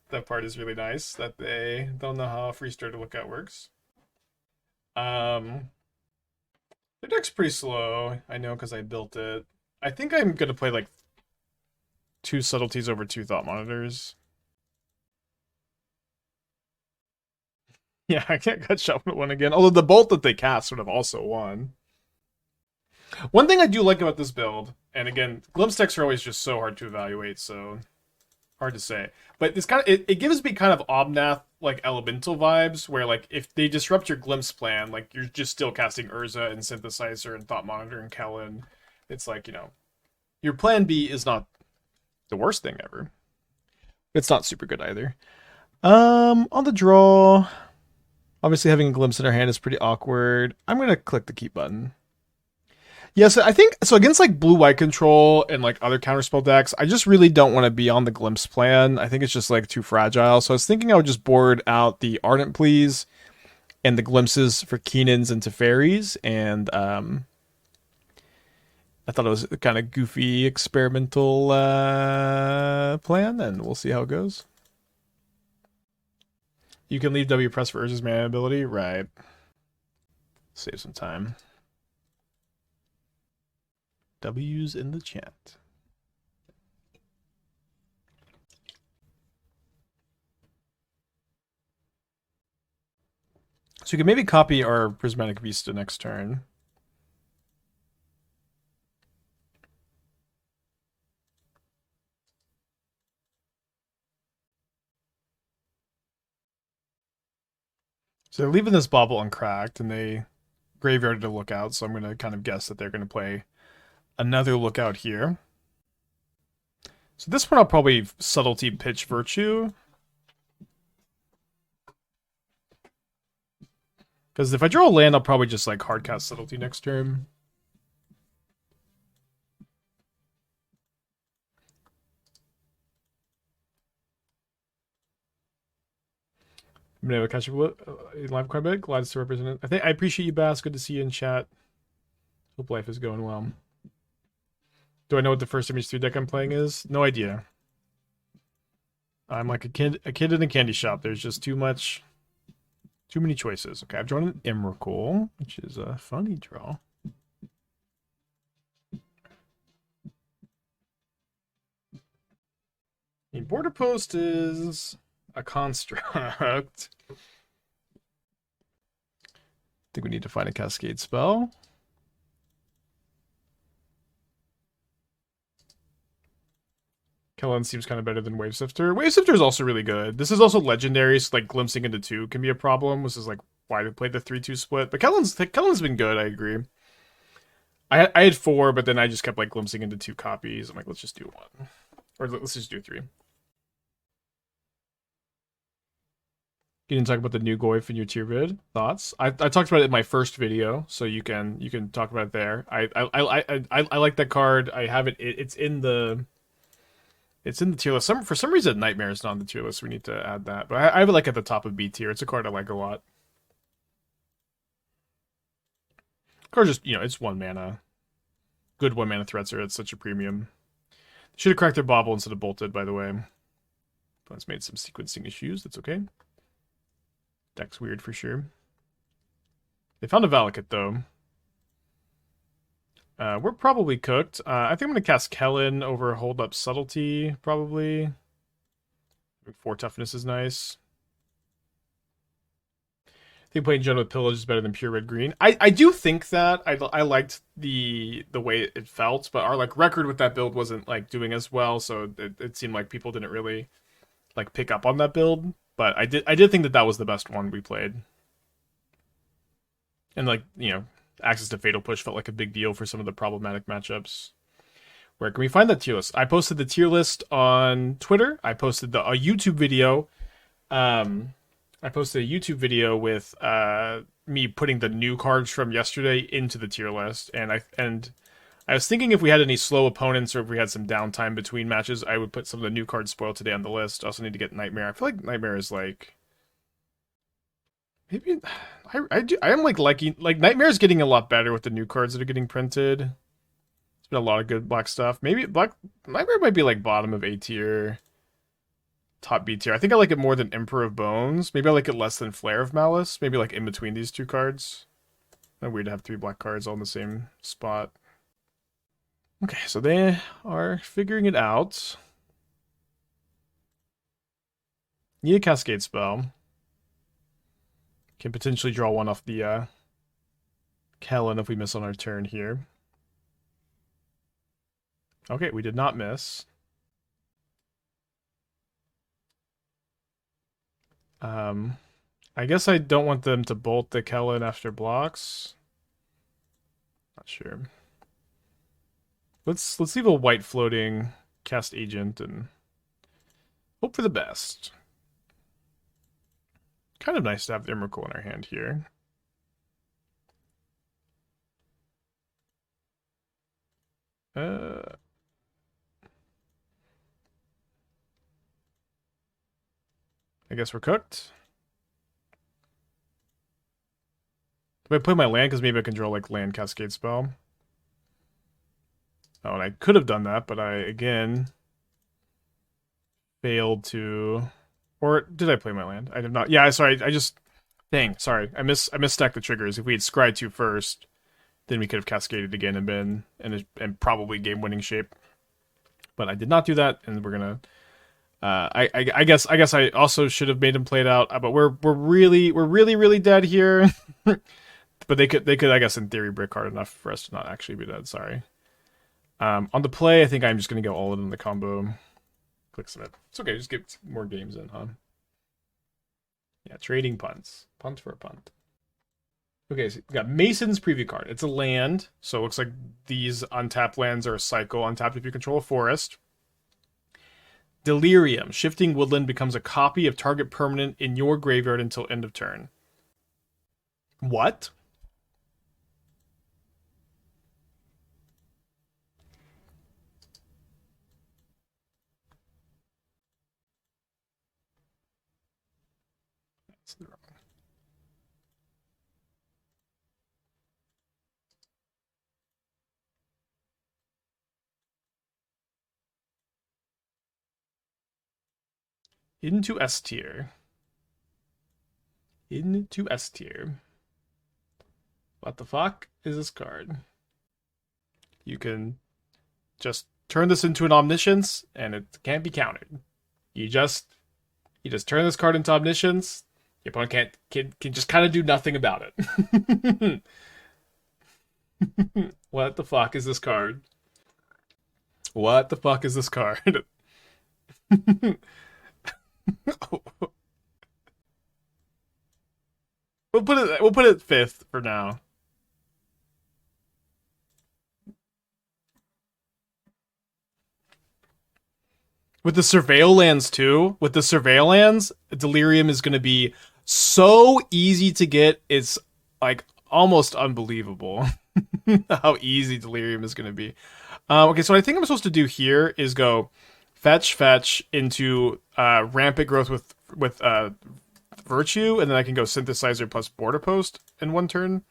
That part is really nice that they don't know how Free Starter Lookout works. The deck's pretty slow. I know because I built it. I think I'm gonna play like 2 subtleties over 2 thought monitors. Yeah, I can't cut shot with 1 again. Although the bolt that they cast would have also won. One thing I do like about this build, and again, Glimpse decks are always just so hard to evaluate, so hard to say. But this it gives me kind of Omnath like elemental vibes where like if they disrupt your glimpse plan, like you're just still casting Urza and Synthesizer and Thought Monitor and Kellan. It's like, your plan B is not the worst thing ever. It's not super good either. On the draw, obviously having a glimpse in our hand is pretty awkward. I'm gonna click the keep button. Yes, I think so. Against like blue-white control and like other counterspell decks, I just really don't want to be on the glimpse plan. I think it's just like too fragile. So I was thinking I would just board out the Ardent Pleas and the glimpses for Keenans and Teferis, and I thought it was a kind of goofy experimental plan, and we'll see how it goes. You can leave W press for Urza's mana ability, right? Save some time. W's in the chat. So you can maybe copy our Prismatic Vista next turn. So they're leaving this bauble uncracked, and they graveyarded a lookout, so I'm going to kind of guess that they're going to play another lookout here. So this one I'll probably Subtlety pitch Virtue. Because if I draw a land, I'll probably just like hardcast Subtlety next turn. I'm gonna have a catch up live quite a bit. Glad to represent it. I appreciate you, Bass. Good to see you in chat. Hope life is going well. Do I know what the first image 3 deck I'm playing is? No idea. I'm like a kid in a candy shop. There's just too many choices. Okay, I've drawn an Emrakul, which is a funny draw. I mean, Borderpost is a construct. I think we need to find a Cascade spell. Kellan seems kind of better than Wavesifter. Wavesifter is also really good. This is also legendary, so like glimpsing into 2 can be a problem. This is like why we played the 3-2 split. But Kellan's been good, I agree. I had 4, but then I just kept like glimpsing into 2 copies. I'm like, let's just do 1. Or let's just do 3. You didn't talk about the new Goyf in your tier vid. Thoughts? I talked about it in my first video, so you can talk about it there. I like that card. I have it. It's in the tier list. For some reason, Nightmare is not on the tier list. We need to add that. But I have it like at the top of B tier. It's a card I like a lot. Card just it's 1 mana. Good 1 mana threats are at such a premium. Should have cracked their bauble instead of bolted, by the way. Opponent's made some sequencing issues. That's okay. Deck's weird for sure. They found a Valakut, though. We're probably cooked. I think I'm going to cast Kellan over Hold Up Subtlety, probably. 4 toughness is nice. I think playing General with Pillage is better than pure red-green. I do think that. I liked the way it felt, but our like record with that build wasn't like doing as well, so it seemed like people didn't really like pick up on that build. But I did think that was the best one we played. And like, access to Fatal Push felt like a big deal for some of the problematic matchups. Where can we find that tier list? I posted the tier list on Twitter. I posted a YouTube video. I posted a YouTube video with me putting the new cards from yesterday into the tier list. And I was thinking if we had any slow opponents or if we had some downtime between matches, I would put some of the new cards spoiled today on the list. I also need to get Nightmare. I feel like Nightmare is like... Maybe... I am like liking... Like, Nightmare's getting a lot better with the new cards that are getting printed. There's been a lot of good black stuff. Maybe Nightmare might be like bottom of A tier. Top B tier. I think I like it more than Emperor of Bones. Maybe I like it less than Flare of Malice. Maybe like in between these 2 cards. Kind of weird to have 3 black cards all in the same spot. Okay, so they are figuring it out. Need a Cascade spell. Can potentially draw 1 off the Kellan if we miss on our turn here. Okay, we did not miss. Um, I guess I don't want them to bolt the Kellan after blocks. Not sure. Let's leave a white floating, cast agent, and hope for the best. Kind of nice to have the Emrakul in our hand here. I guess we're cooked. Do I play my land? Because maybe I can draw like land cascade spell. Oh, and I could have done that, but I, again, failed to... Or did I play my land? I did not. Yeah, sorry, I just... Dang, sorry. I misstacked the triggers. If we had scryed 2 first, then we could have cascaded again and been and probably game-winning shape. But I did not do that, and we're gonna... I guess I also should have made him play it out, but we're really dead here. But they could I guess in theory brick hard enough for us to not actually be dead. Sorry. On the play, I think I'm just gonna go all in on the combo. Click submit. It's okay. Just get more games in, huh? Yeah, trading punts. Punt for a punt. Okay, so we got Mason's preview card. It's a land, so it looks like these untapped lands are a cycle. Untapped if you control a forest. Delirium. Shifting woodland becomes a copy of target permanent in your graveyard until end of turn. What? That's wrong. Into S tier. Into S tier. What the fuck is this card? You can just turn this into an omniscience, and it can't be countered. You just turn this card into omniscience. Your opponent can just kind of do nothing about it. What the fuck is this card? What the fuck is this card? We'll put it fifth for now. With the surveil lands too, with the surveil lands, Delirium is going to be so easy to get. It's like almost unbelievable how easy Delirium is going to be. Okay, so what I think I'm supposed to do here is go fetch into rampant growth with virtue, and then I can go synthesizer plus border post in one turn.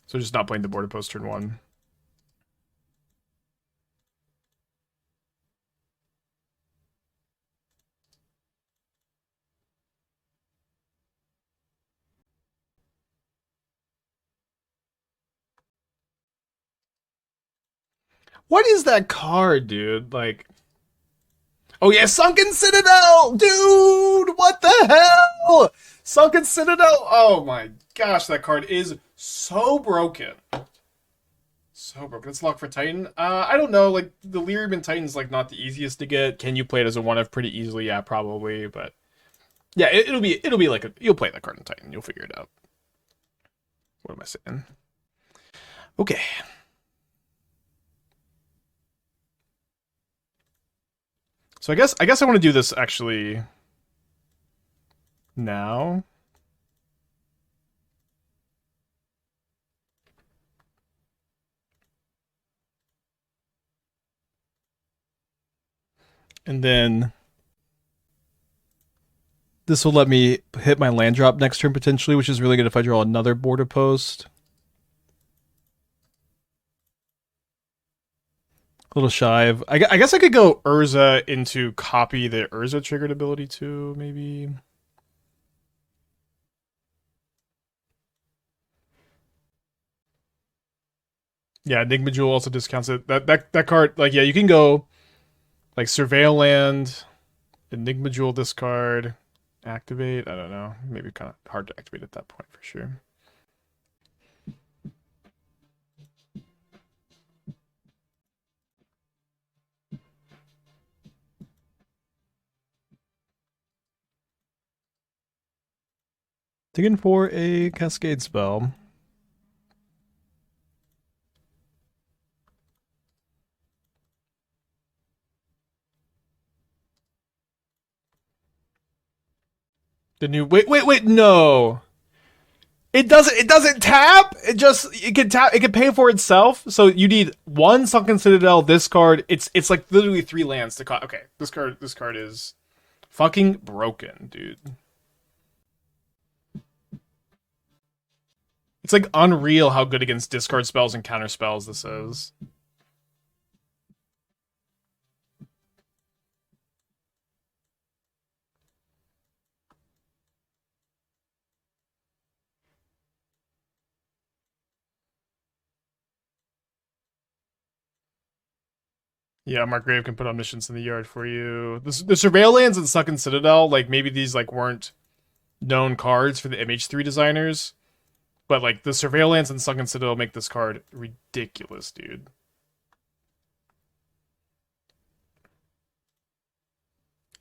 So just not playing the border post turn one. What is that card, dude? Like, oh yeah, Sunken Citadel, dude. What the hell? Sunken Citadel. Oh my gosh, that card is so broken. So broken. It's locked for Titan. I don't know. Like the Lyrium and Titan's like not the easiest to get. Can you play it as a one of pretty easily? Yeah, probably. But yeah, it'll be like you'll play that card in Titan. You'll figure it out. What am I saying? Okay. So I guess I want to do this actually now. And then this will let me hit my land drop next turn potentially, which is really good if I draw another border post. A little shy of... I guess I could go Urza into copy the Urza triggered ability too, maybe. Yeah, Enigma Jewel also discounts it. That card, like, yeah, you can go like Surveil Land, Enigma Jewel discard, activate. I don't know. Maybe kind of hard to activate at that point for sure. Digging for a Cascade spell. The new wait, no. It doesn't tap. It can tap. It can pay for itself. So you need one Sunken Citadel. This card. It's like literally 3 lands to okay. This card is fucking broken, dude. It's like unreal how good against discard spells and counter spells this is. Yeah, Markgrave can put Omniscience in the yard for you. The Surveillance and Sunken Citadel, like maybe these like weren't known cards for the MH3 designers, but like the Surveillance and Sunken Citadel make this card ridiculous, dude.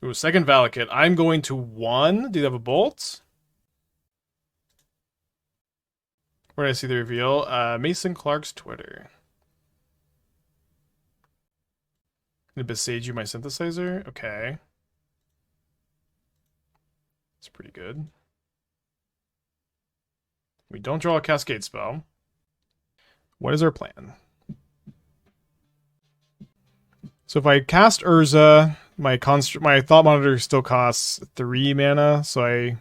Ooh, second Valakut. I'm going to 1. Do you have a bolt? Where did I see the reveal? Mason Clark's Twitter. I'm gonna besage you my synthesizer? Okay. It's pretty good. We don't draw a Cascade spell. What is our plan? So if I cast Urza, my Thought Monitor still costs 3 mana, so I...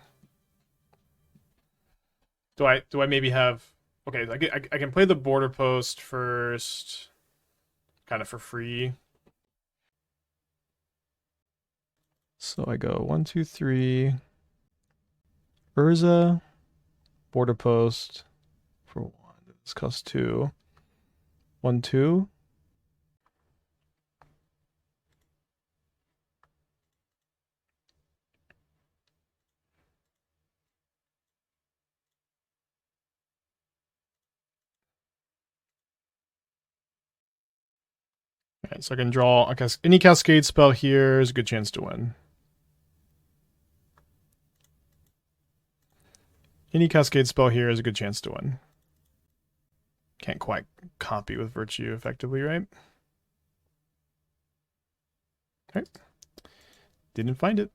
Do I maybe have... Okay, I can play the Borderpost first, kind of for free. So I go 1, 2, 3. Urza, Borderpost for 1. This costs 2. 1, 2. Alright, so I can draw any Cascade spell here is a good chance to win. Any Cascade spell here is a good chance to win. Can't quite copy with Virtue effectively, right? Okay. Didn't find it.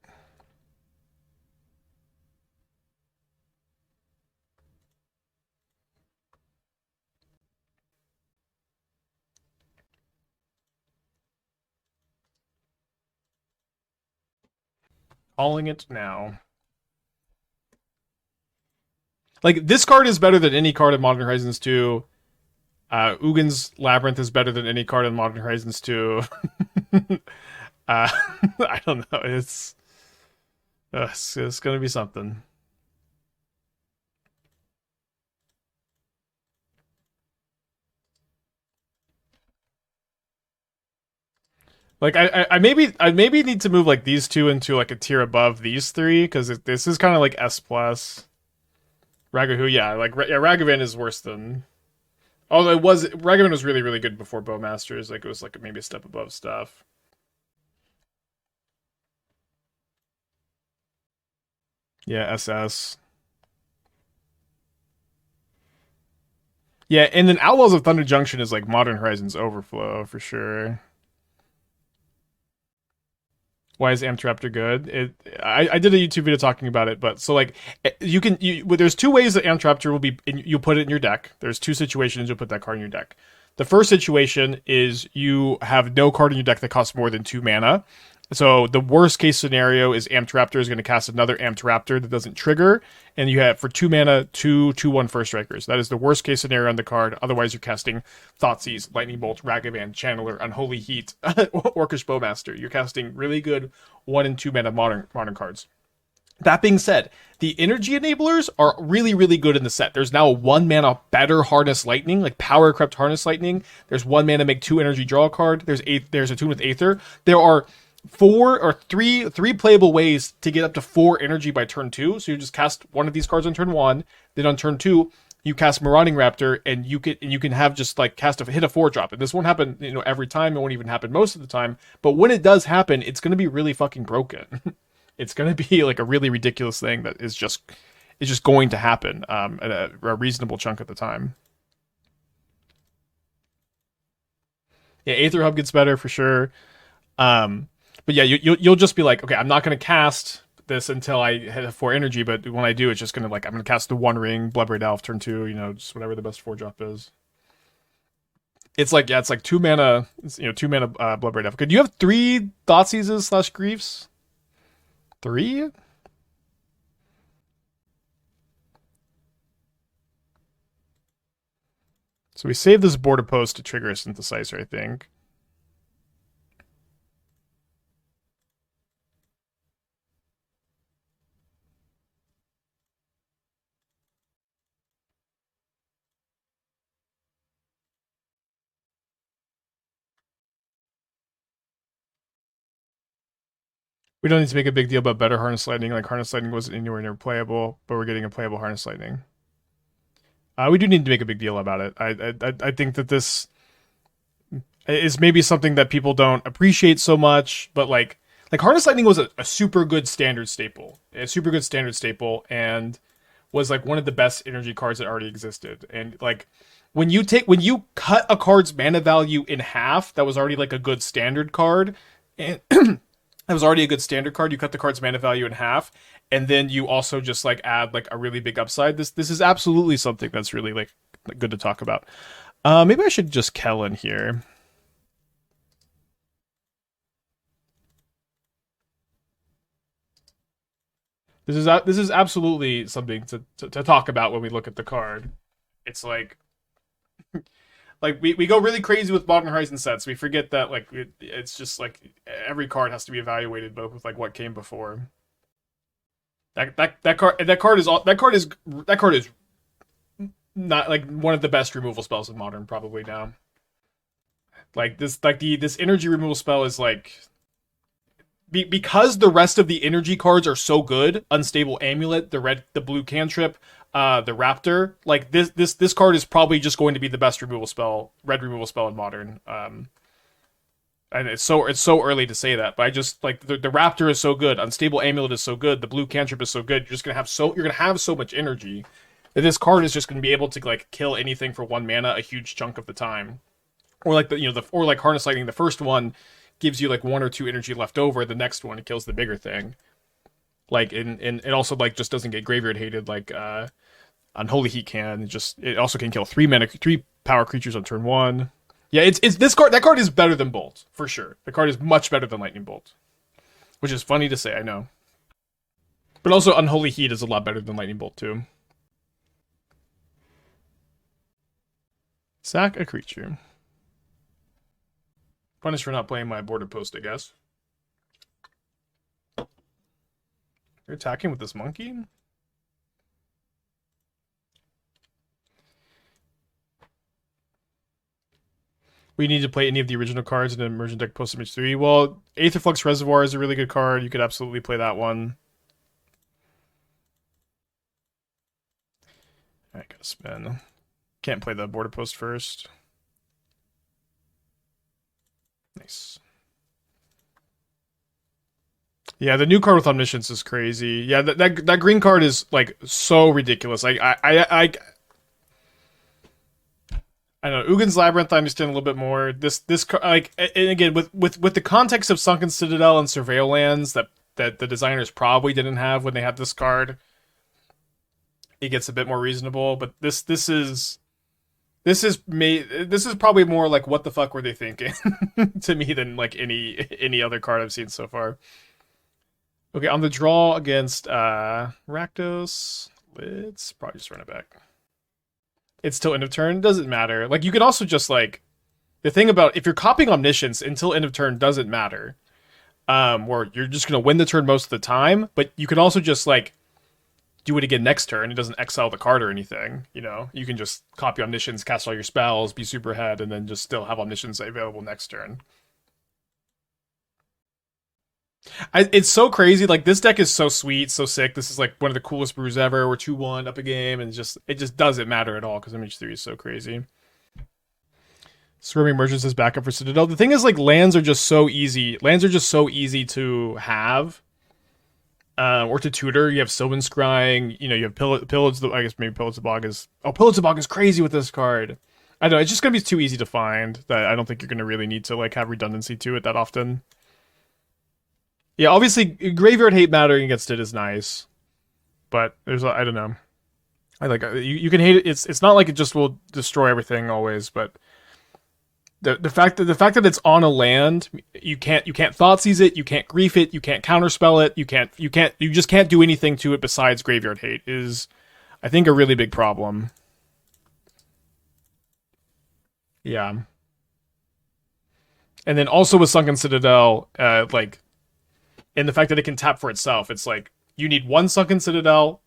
Calling it now. Like, this card is better than any card in Modern Horizons 2. Ugin's Labyrinth is better than any card in Modern Horizons 2. I don't know. It's gonna be something. Like I maybe need to move like these two into like a tier above these 3 because this is kind of like S plus. Ragahu, yeah, like Ragavan is worse than. Although Ragavan was really good before Bowmasters. Like it was like maybe a step above stuff. Yeah, SS. Yeah, and then Outlaws of Thunder Junction is like Modern Horizons Overflow for sure. Why is Amtraptor good? I did a YouTube video talking about it, but so like there's 2 ways that Amtraptor will be. You put it in your deck. There's 2 situations you'll put that card in your deck. The first situation is you have no card in your deck that costs more than 2 mana. So the worst case scenario is Amtraptor is going to cast another Amtraptor that doesn't trigger, and you have for 2 mana 2/2/1 first strikers. That is the worst case scenario on the card. Otherwise, you're casting Thoughtseize, Lightning Bolt, Ragavan, Channeler, Unholy Heat, Orcish Bowmaster. You're casting really good 1 and 2 mana modern cards. That being said, the energy enablers are really good in the set. There's now a 1 mana better Harness Lightning, like Power Crept Harness Lightning. There's 1 mana make 2 energy draw a card. There's a tune with Aether. There are 4 or 3 playable ways to get up to 4 energy by turn 2. So you just cast one of these cards on turn 1, then on turn 2 you cast Marauding Raptor, and you can have just like hit a 4-drop. And this won't happen, every time. It won't even happen most of the time. But when it does happen, it's going to be really fucking broken. It's going to be like a really ridiculous thing that is just is just going to happen at a reasonable chunk at the time. Yeah, Aether Hub gets better for sure. But yeah, you'll just be like, okay, I'm not going to cast this until I have 4 energy, but when I do, it's just going to, like, I'm going to cast the 1 ring, Bloodbraid Elf, turn 2, you know, just whatever the best 4-drop is. It's like, yeah, it's like 2 mana, 2 mana Bloodbraid Elf. Could you have 3 Thoughtseizes / Griefs? 3? So we save this Borderpost to trigger a Synthesizer, I think. We don't need to make a big deal about better Harness Lightning. Like, Harness Lightning wasn't anywhere near playable, but we're getting a playable Harness Lightning. We do need to make a big deal about it. I think that this is maybe something that people don't appreciate so much, but like Harness Lightning was a super good standard staple. And was like one of the best energy cards that already existed. And like when you cut a card's mana value in half, that was already like a good standard card. And that was already a good standard card. You cut the card's mana value in half, and then you also just like add like a really big upside. This is absolutely something that's really like good to talk about. Maybe I should just Kellan here. This is absolutely something to talk about when we look at the card. It's like we go really crazy with Modern Horizon sets. We forget that like it's just like every card has to be evaluated both with like what came before. That card is not like one of the best removal spells in Modern probably now. Like this energy removal spell is like because the rest of the energy cards are so good. Unstable Amulet, the blue cantrip, the Raptor. Like this card is probably just going to be the best red removal spell in Modern. And it's so early to say that, but I just like the Raptor is so good, Unstable Amulet is so good, the blue cantrip is so good. You're gonna have so much energy that this card is just gonna be able to like kill anything for 1 mana a huge chunk of the time. Or like or like Harness Lightning, the first one gives you like 1 or 2 energy left over, the next one it kills the bigger thing. Like and it also like just doesn't get graveyard hated like Unholy Heat can. It also can kill 3 power creatures on turn 1. Yeah, it's this card. That card is better than Bolt for sure. The card is much better than Lightning Bolt, which is funny to say, I know. But also, Unholy Heat is a lot better than Lightning Bolt too. Sack a creature. Punish for not playing my Borderpost, I guess. You're attacking with this monkey? We need to play any of the original cards in an Immersion deck post Image 3. Well, Aetherflux Reservoir is a really good card. You could absolutely play that one. Alright, gotta spin. Can't play the Borderpost first. Nice. Yeah, the new card with Omniscience is crazy. Yeah, that green card is like so ridiculous. I don't know, Ugin's Labyrinth I understand a little bit more. This like, and again with the context of Sunken Citadel and Surveil Lands that the designers probably didn't have when they had this card, it gets a bit more reasonable. But this is probably more like what the fuck were they thinking to me than like any other card I've seen so far. Okay, on the draw against Rakdos, let's probably just run it back. It's till end of turn, doesn't matter. Like, you can also just, like, the thing about, if you're copying Omniscience until end of turn doesn't matter, or you're just going to win the turn most of the time, but you can also just, like, do it again next turn. It doesn't exile the card or anything, you know? You can just copy Omniscience, cast all your spells, be super ahead, and then just still have Omniscience available next turn. It's so crazy. Like, this deck is so sweet, so sick. This is like one of the coolest brews ever. We're 2-1 up a game, and it just doesn't matter at all because Image 3 is so crazy. Squirming Merchants is backup for Citadel. The thing is, like, lands are just so easy. Lands are just so easy to have or to tutor. You have Sylvan Scrying. You know, you have Pillage. I guess maybe Pillage the Bog is. Oh, Pillage the Bog is crazy with this card. I don't know. It's just gonna be too easy to find that I don't think you're gonna really need to like have redundancy to it that often. Yeah, obviously graveyard hate mattering against it is nice, but there's I don't know. I like you can hate it. It's not like it just will destroy everything always, but the fact that it's on a land, you can't thought seize it, you can't grief it, you can't counterspell it, you just can't do anything to it besides graveyard hate is, I think, a really big problem. Yeah, and then also with Sunken Citadel, like, and the fact that it can tap for itself, it's like you need one Sunken Citadel,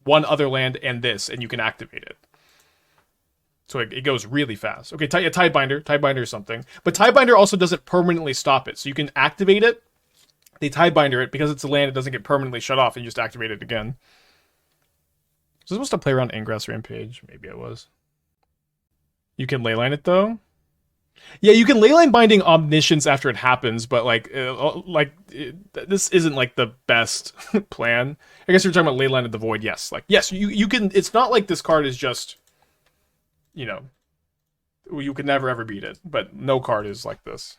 one other land, and this, and you can activate it. So it goes really fast. Okay, Tidebinder is something. But Tidebinder also doesn't permanently stop it. So you can activate it, they Tidebinder it, because it's a land, it doesn't get permanently shut off, and you just activate it again. Was I supposed to play around Ingress Rampage? Maybe I was. You can leyline it, though? Yeah, you can leyline Binding Omniscience after it happens, but this isn't like the best plan. I guess you're talking about Leyline of the Void, yes. Like, yes, you can, it's not like this card is just, you know, you could never ever beat it, but no card is like this.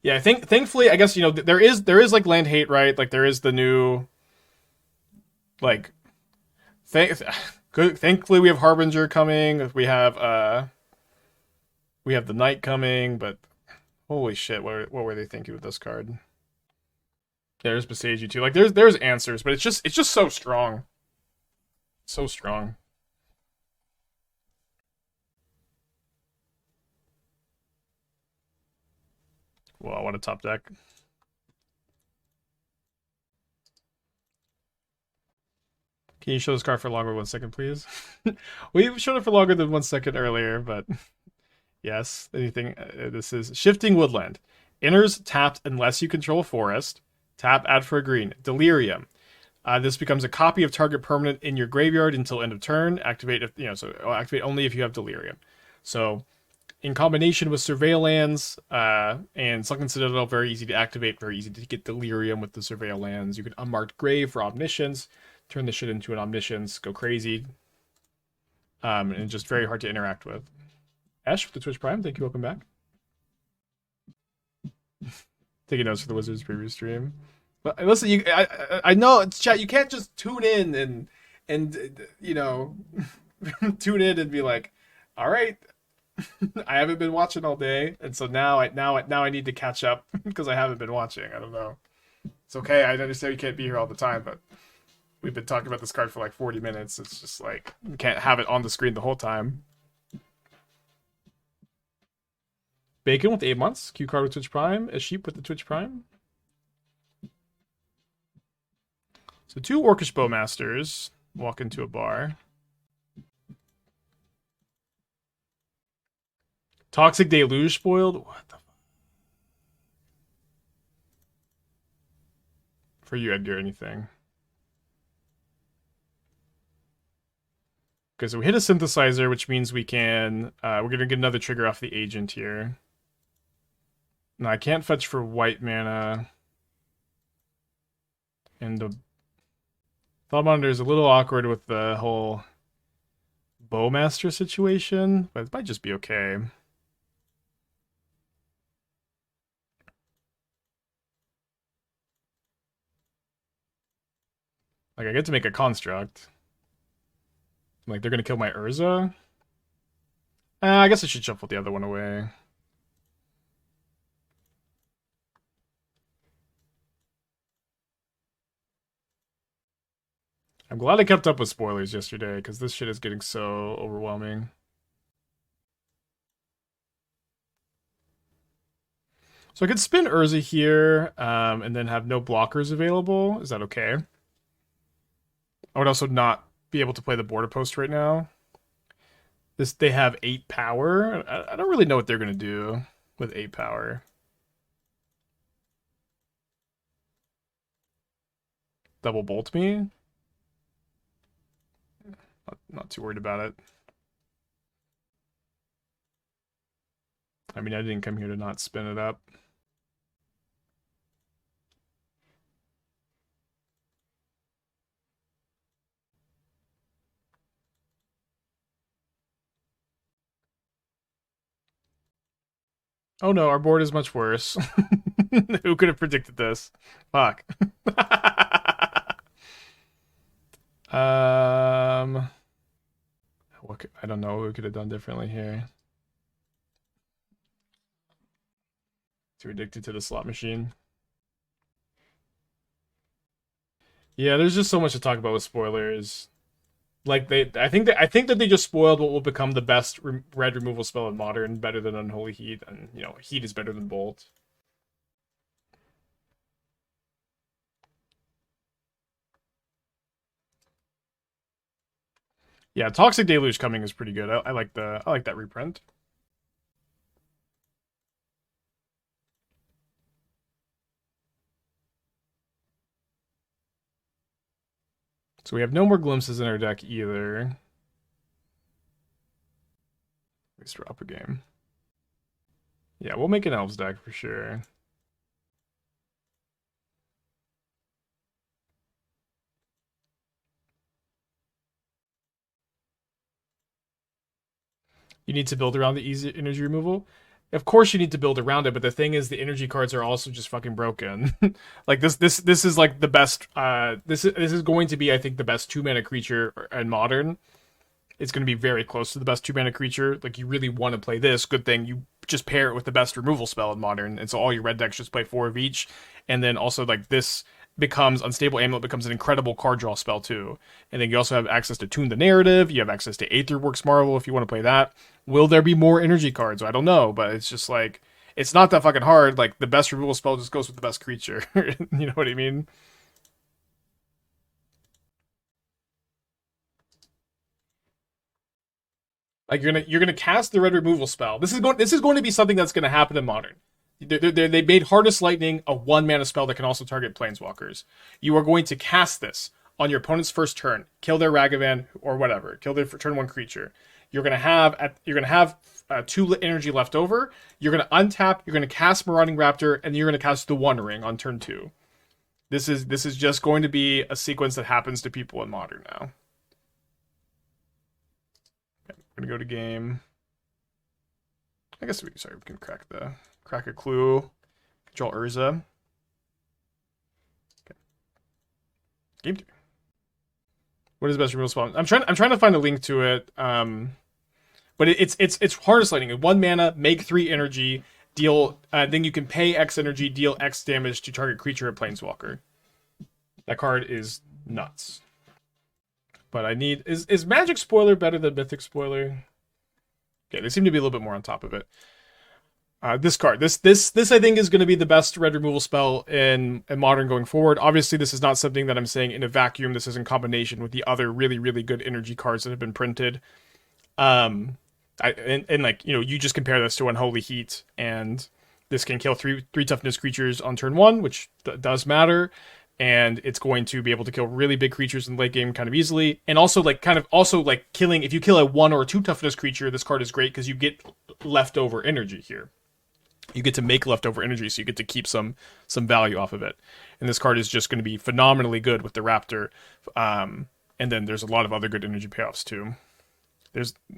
Yeah, I think thankfully, I guess, you know, there is like land hate, right? Like there is the new, like, thankfully we have Harbinger coming. We have the Knight coming, but holy shit, what were they thinking with this card? There's Besage too. Like there's answers, but it's just so strong. So strong. Well, I want a top deck. Can you show this card for longer than 1 second, please? We showed it for longer than 1 second earlier, but yes. Anything? This is Shifting Woodland. Enters tapped unless you control a forest. Tap, add for a green. Delirium. This becomes a copy of target permanent in your graveyard until end of turn. Activate if activate only if you have Delirium. So, in combination with Surveil lands and Sunken Citadel, very easy to activate, very easy to get Delirium with the Surveil lands. You can Unmarked Grave for Omniscience, turn this shit into an Omniscience, go crazy, and just very hard to interact with. Ash with the Twitch Prime, thank you, welcome back. Taking notes for the Wizards preview stream. But listen, I know it's chat. You can't just tune in and you know tune in and be like, all right, I haven't been watching all day, and so now I need to catch up because I haven't been watching. I don't know. It's okay. I understand you can't be here all the time, but we've been talking about this card for like 40 minutes. It's just like you can't have it on the screen the whole time. Bacon with 8 months. Q card with Twitch Prime. A sheep with the Twitch Prime. So 2 Orcish Bowmasters walk into a bar. Toxic Deluge spoiled? What the fuck? For you, Edgar, anything. Okay, so we hit a Synthesizer, which means we can... we're going to get another trigger off the Agent here. No, I can't fetch for white mana. And the Thought Monitor is a little awkward with the whole Bowmaster situation, but it might just be okay. Like, I get to make a construct. Like, they're gonna kill my Urza? I guess I should shuffle the other one away. I'm glad I kept up with spoilers yesterday, because this shit is getting so overwhelming. So I could spin Urza here, and then have no blockers available. Is that okay? I would also not be able to play the Border Post right now. They have 8 power. I don't really know what they're gonna do with 8 power. Double bolt me? Not too worried about it. I mean, I didn't come here to not spin it up. Oh no, our board is much worse. Who could have predicted this? Fuck. I don't know what we could have done differently here. Too addicted to the slot machine. Yeah, there's just so much to talk about with spoilers. Like I think that they just spoiled what will become the best red removal spell in Modern, better than Unholy Heat, and you know, Heat is better than Bolt. Yeah, Toxic Deluge coming is pretty good. I like that reprint. So we have no more glimpses in our deck either. Let's drop a game. Yeah, we'll make an Elves deck for sure. You need to build around the easy energy removal. Of course you need to build around it, but the thing is the energy cards are also just fucking broken. Like this is like the best this is going to be, I think, the best 2-mana creature in Modern. It's going to be very close to the best 2-mana creature. Like, you really want to play this. Good thing you just pair it with the best removal spell in Modern, and so all your red decks just play 4 of each. And then also, like, this becomes Unstable Amulet becomes an incredible card draw spell too. And then you also have access to Tune the Narrative. You have access to Aetherworks Marvel if you want to play that. Will there be more energy cards? I don't know, but it's just like, it's not that fucking hard. Like, the best removal spell just goes with the best creature. You know what I mean? Like, you're gonna cast the red removal spell. This is going to be something that's going to happen in Modern. They made Hardest Lightning a 1-mana spell that can also target Planeswalkers. You are going to cast this on your opponent's first turn, kill their Ragavan or whatever, kill their turn 1 creature. You're gonna have 2 energy left over. You're gonna untap. You're gonna cast Marauding Raptor, and you're gonna cast the One Ring on turn 2. This is just going to be a sequence that happens to people in Modern now. Okay, we're gonna go to game. I guess we can crack a clue. Control Urza. Okay. Game 3. What is the best removal spell? I'm trying to find a link to it. But it's Hardest Lightning. 1 mana, make 3 energy, deal. Then you can pay X energy, deal X damage to target creature or planeswalker. That card is nuts. But I need is Magic Spoiler better than Mythic Spoiler? Okay, they seem to be a little bit more on top of it. This card, this I think is going to be the best red removal spell in Modern going forward. Obviously, this is not something that I'm saying in a vacuum. This is in combination with the other really, really good energy cards that have been printed. And like, you know, you just compare this to Unholy Heat, and this can kill three toughness creatures on turn 1, which does matter. And it's going to be able to kill really big creatures in the late game kind of easily. And also, like, killing, if you kill a 1 or a 2 toughness creature, this card is great because you get leftover energy here. You get to make leftover energy, so you get to keep some value off of it. And this card is just going to be phenomenally good with the Raptor. And then there's a lot of other good energy payoffs too.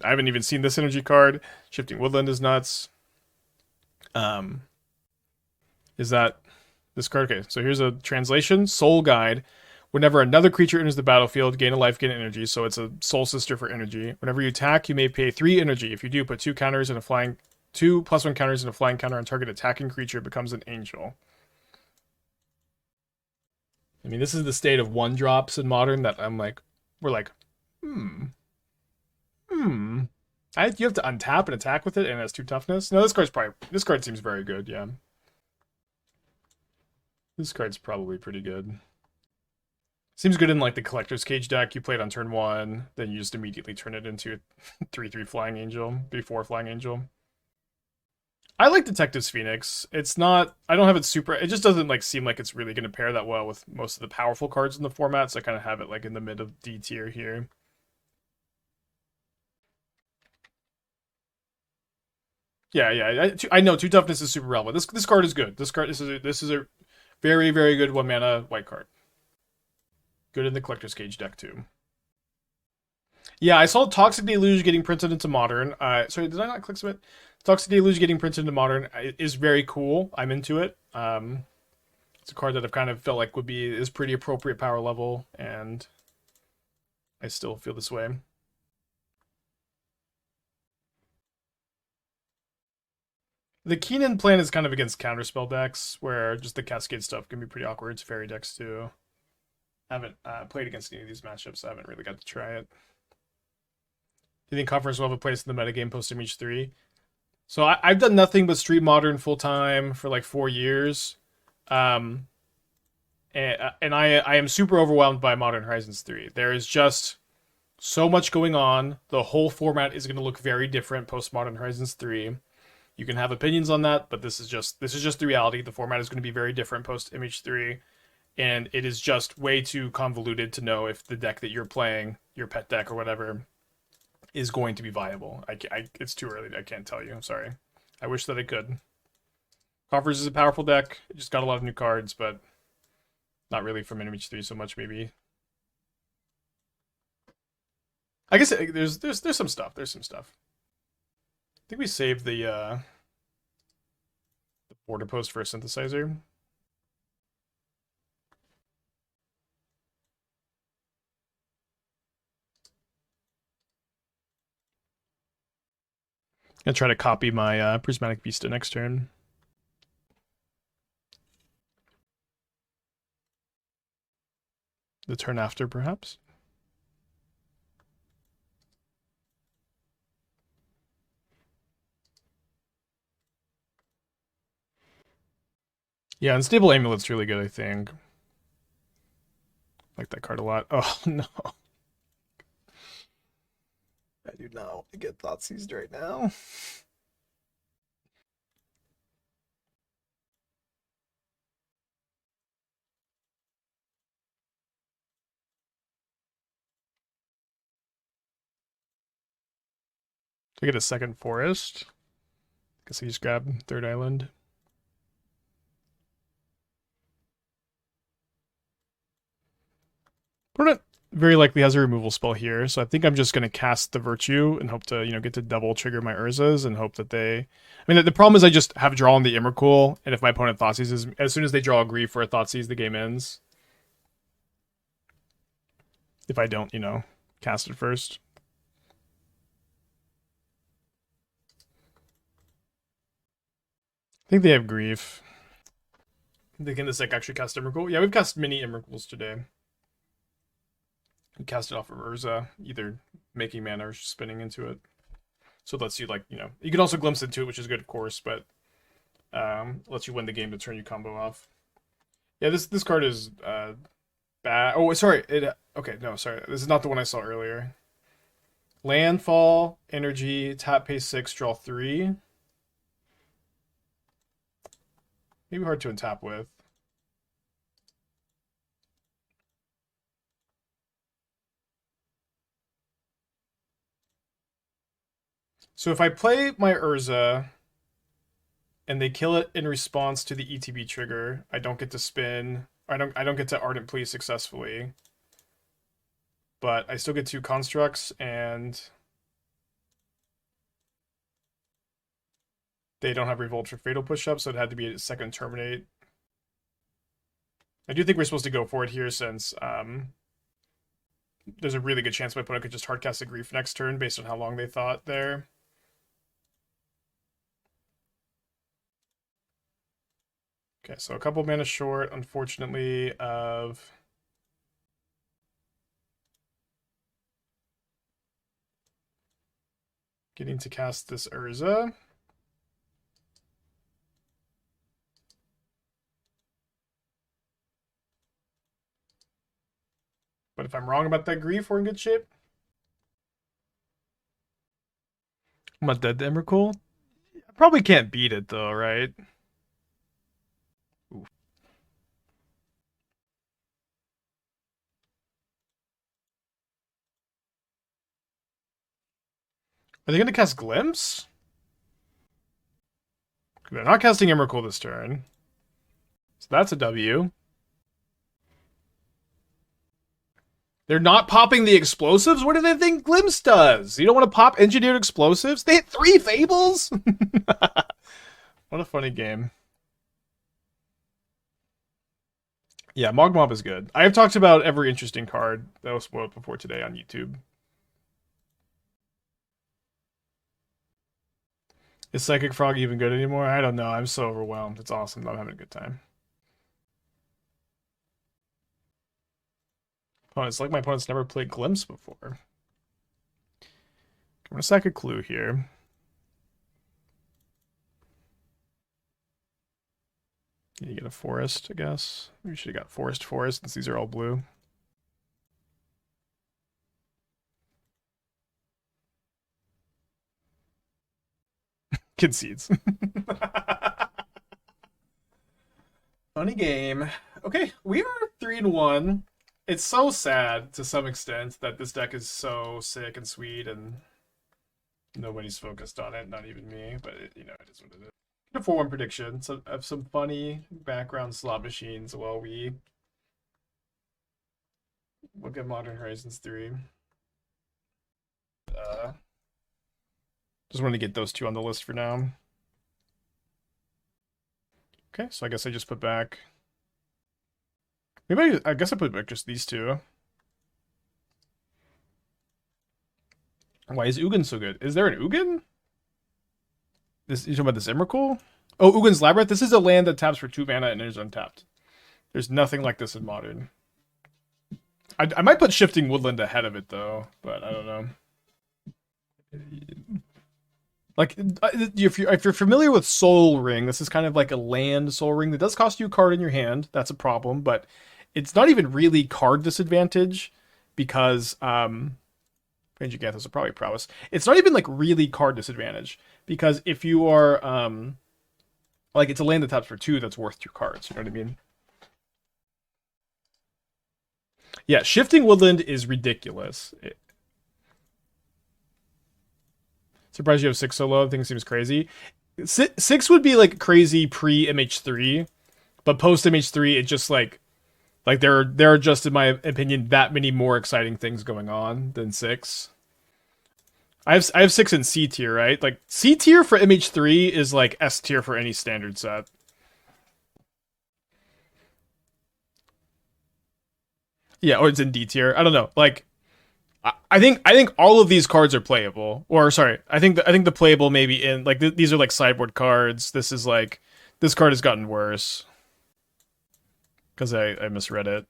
I haven't even seen this energy card. Shifting Woodland is nuts. Is that this card? Okay, so here's a translation. Soul Guide. Whenever another creature enters the battlefield, gain a life, gain energy. So it's a Soul Sister for energy. Whenever you attack, you may pay 3 energy. If you do, put 2 counters and a flying 2+1 counters and a flying counter on target attacking creature becomes an angel. I mean, this is the state of 1-drops in Modern that we're like, you have to untap and attack with it, and it has 2 toughness. No, this card seems very good. Yeah, this card's probably pretty good. Seems good in like the Collector's Cage deck. You play it on turn 1, then you just immediately turn it into a 3/3 Flying Angel, 3/4 Flying Angel. I like Detective's Phoenix. It's not, I don't have it super, it just doesn't like seem like it's really going to pair that well with most of the powerful cards in the format, so I kind of have it like in the mid of D tier here. Yeah, I know 2 toughness is super relevant. This card is good. This is a very, very good 1 mana white card. Good in the Collector's Cage deck too. Yeah, I saw Toxic Deluge getting printed into Modern. Sorry, did I not click submit? Toxic Deluge getting printed into Modern is very cool. I'm into it. It's a card that I've kind of felt like is pretty appropriate power level, and I still feel this way. The Kinnan plan is kind of against counterspell decks, where just the Cascade stuff can be pretty awkward. It's fairy decks too. I haven't played against any of these matchups, so I haven't really got to try it. Do you think Conference will have a place in the metagame post-Image 3? So I've done nothing but stream Modern full-time for like 4 years. And I am super overwhelmed by Modern Horizons 3. There is just so much going on. The whole format is going to look very different post-Modern Horizons 3. You can have opinions on that, but this is just the reality. The format is going to be very different post-Image 3. And it is just way too convoluted to know if the deck that you're playing, your pet deck or whatever, is going to be viable. It's too early. I can't tell you. I'm sorry. I wish that I could. Coffers is a powerful deck. It just got a lot of new cards, but not really from Image 3 so much, maybe. I guess there's some stuff. There's some stuff. I think we saved the border post for a synthesizer. Gonna try to copy my Prismatic Vista next turn. The turn after, perhaps. Yeah, Unstable Amulet's really good, I think. Like that card a lot. Oh, no. I do not want to get thought seized right now. I get a second forest. Guess I just grab third island. Opponent very likely has a removal spell here, so I think I'm just going to cast the Virtue and hope to, get to double trigger my Urzas and hope that they... I mean, the problem is I just have drawn the Emrakul, and if my opponent Thoughtseizes, as soon as they draw a Grief for a Thoughtseize, the game ends. If I don't, cast it first. I think they have Grief. Can this deck actually cast Emrakul? Yeah, we've cast many Emrakuls today. We cast it off of Urza, either making mana or spinning into it. So it lets you, you can also glimpse into it, which is good, of course, but lets you win the game the turn you combo off. Yeah, this card is bad. Oh, sorry. Okay, no, sorry. This is not the one I saw earlier. Landfall, energy, tap, pay 6, draw 3. Maybe hard to untap with. So if I play my Urza and they kill it in response to the ETB trigger, I don't get to spin. I don't get to Ardent Plea successfully. But I still get 2 constructs, and they don't have Revolt for Fatal Push-Up, so it had to be a second Terminate. I do think we're supposed to go for it here, since there's a really good chance my opponent could just hardcast a Grief next turn based on how long they thought there. Okay, so a couple mana short, unfortunately, of... getting to cast this Urza. But if I'm wrong about that Grief, we're in good shape. I'm not dead to Emrakul. I probably can't beat it, though, right? Oof. Are they going to cast Glimpse? They're not casting Emrakul this turn. So that's a W. They're not popping the explosives? What do they think Glimpse does? You don't want to pop engineered explosives? They hit 3 Fables? What a funny game. Yeah, Mogmob is good. I have talked about every interesting card that was spoiled before today on YouTube. Is Psychic Frog even good anymore? I don't know. I'm so overwhelmed. It's awesome. I'm having a good time. Oh, it's like my opponent's never played Glimpse before. I'm gonna sack a clue here. You get a forest, I guess. We should have got forest since these are all blue. Concedes. Funny game. Okay, we are 3-1. It's so sad to some extent that this deck is so sick and sweet and nobody's focused on it, not even me, but it, it is what it is. A 4-1 prediction. So I have some funny background slot machines while we look at Modern Horizons 3. Just want to get those two on the list for now. Okay, so I guess I just put back... Maybe I guess I put back just these two. Why is Ugin so good? Is there an Ugin? You talking about this Emrakul? Oh, Ugin's Labyrinth? This is a land that taps for 2 mana and is untapped. There's nothing like this in Modern. I might put Shifting Woodland ahead of it, though, but I don't know. Like, if you're familiar with Soul Ring, this is kind of like a land Soul Ring that does cost you a card in your hand. That's a problem, but it's not even really card disadvantage because Ranging Ganthos are probably prowess. It's not even like really card disadvantage because if you are like it's a land that taps for 2 that's worth 2 cards. You know what I mean? Yeah, Shifting Woodland is ridiculous. Surprised you have 6 so low. I think it seems crazy. 6 would be like crazy pre MH3, but post MH3, it's just like there are just, in my opinion, that many more exciting things going on than 6. I have 6 in C tier, right? Like C tier for MH3 is like S tier for any standard set. Yeah, or it's in D tier. I don't know. Like I think all of these cards are playable. Or sorry, I think the playable maybe in like these are like sideboard cards. This is like this card has gotten worse because I misread it.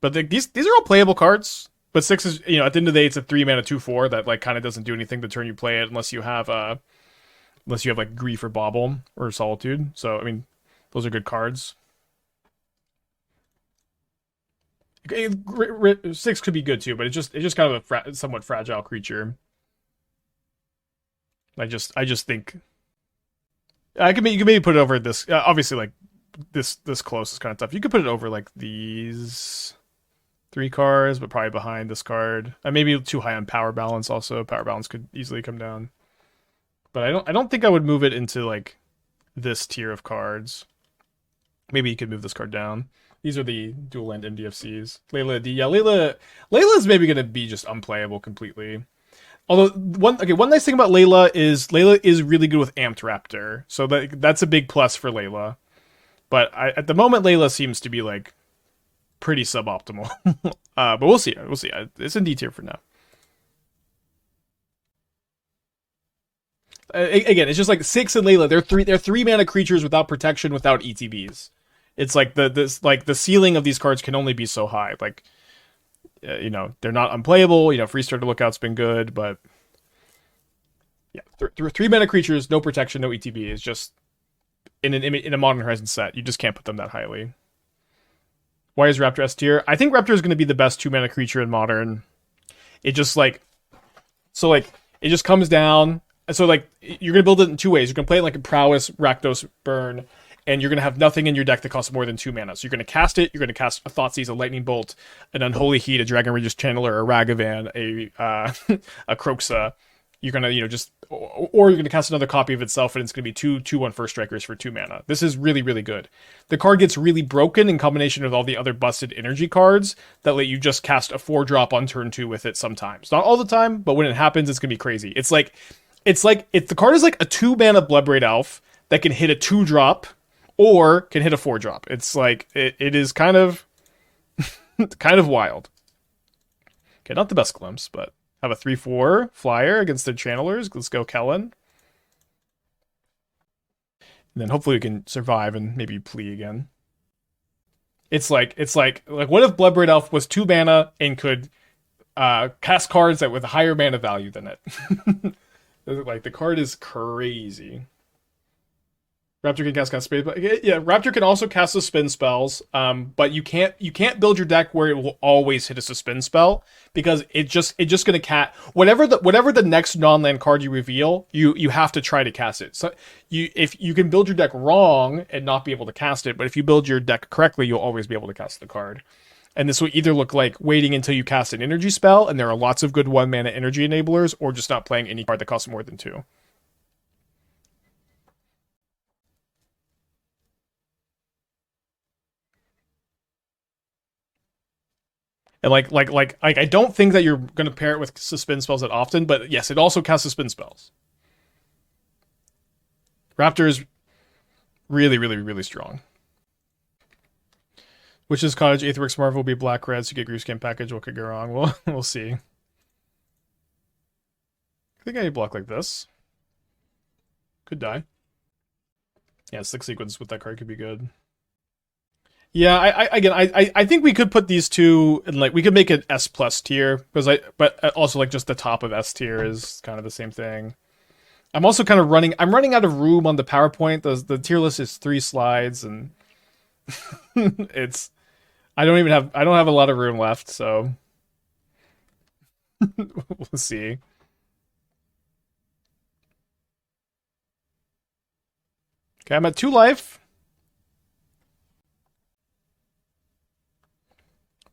But these are all playable cards. But 6 is, at the end of the day, it's a 3 mana 2/4 that like kind of doesn't do anything the turn you play it unless you have like Grief or Bauble or Solitude. So I mean, those are good cards. 6 could be good too, but it's just kind of a somewhat fragile creature. I just think you can maybe put it over this. Obviously, like this close is kind of tough. You could put it over like these 3 cards, but probably behind this card. Maybe too high on power balance. Also, power balance could easily come down. But I don't think I would move it into like this tier of cards. Maybe you could move this card down. These are the dual land MDFCs. Layla D. Yeah, Layla's maybe going to be just unplayable completely. Although, one nice thing about Layla is really good with Amped Raptor. So that's a big plus for Layla. But at the moment, Layla seems to be like pretty suboptimal. But we'll see. It's in D tier for now. Again, it's just like 6 and Layla. They're 3 mana creatures without protection, without ETBs. It's like the ceiling of these cards can only be so high. Like, they're not unplayable. Free Starter Lookout's been good, but yeah, 3 mana creatures, no protection, no ETB is just in a Modern Horizons set. You just can't put them that highly. Why is Raptor S tier? I think Raptor is going to be the best 2 mana creature in Modern. It just it just comes down. So like you're going to build it in 2 ways. You're going to play it like a Prowess, Rakdos, Burn. And you're going to have nothing in your deck that costs more than 2 mana. So you're going to cast it. You're going to cast a Thoughtseize, a Lightning Bolt, an Unholy Heat, a Dragon Regis Channeler, a Ragavan, a Kroxa. You're going to, just or you're going to cast another copy of itself, and it's going to be 2/1 first strikers for 2 mana. This is really, really good. The card gets really broken in combination with all the other busted energy cards that let you just cast a 4-drop on turn 2 with it sometimes. Not all the time, but when it happens, it's going to be crazy. It's like if the card is like a 2-mana Bloodbraid Elf that can hit a 2-drop or can hit a 4-drop. It's like it is kind of kind of wild. Okay, not the best glimpse, but have a 3/4 flyer against their channelers. Let's go Kellan. And then hopefully we can survive and maybe plea again. It's like what if Bloodbraid Elf was 2 mana and could cast cards that with a higher mana value than it? Like the card is crazy. Raptor can cast space, but yeah, Raptor can also cast suspend spells. But you can't build your deck where it will always hit a suspend spell because it's just gonna whatever the next non-land card you reveal, you have to try to cast it. So if you can build your deck wrong and not be able to cast it, but if you build your deck correctly, you'll always be able to cast the card. And this will either look like waiting until you cast an energy spell, and there are lots of good 1-mana energy enablers, or just not playing any card that costs more than 2. And I don't think that you're going to pair it with suspend spells that often, but yes, it also casts suspend spells. Raptor is really, really, really strong. Witch's Cottage, Aetherworks Marvel will be black red, so you get Greenskin package. What could go wrong? We'll see. I think I block like this. Could die. Yeah, 6 sequence with that card could be good. Yeah, I think we could put these two in, like, we could make an S+ tier because but also like just the top of S tier is kind of the same thing. I'm also kind of running out of room on the PowerPoint. The tier list is 3 slides and I don't have a lot of room left, so we'll see. Okay, I'm at 2 life.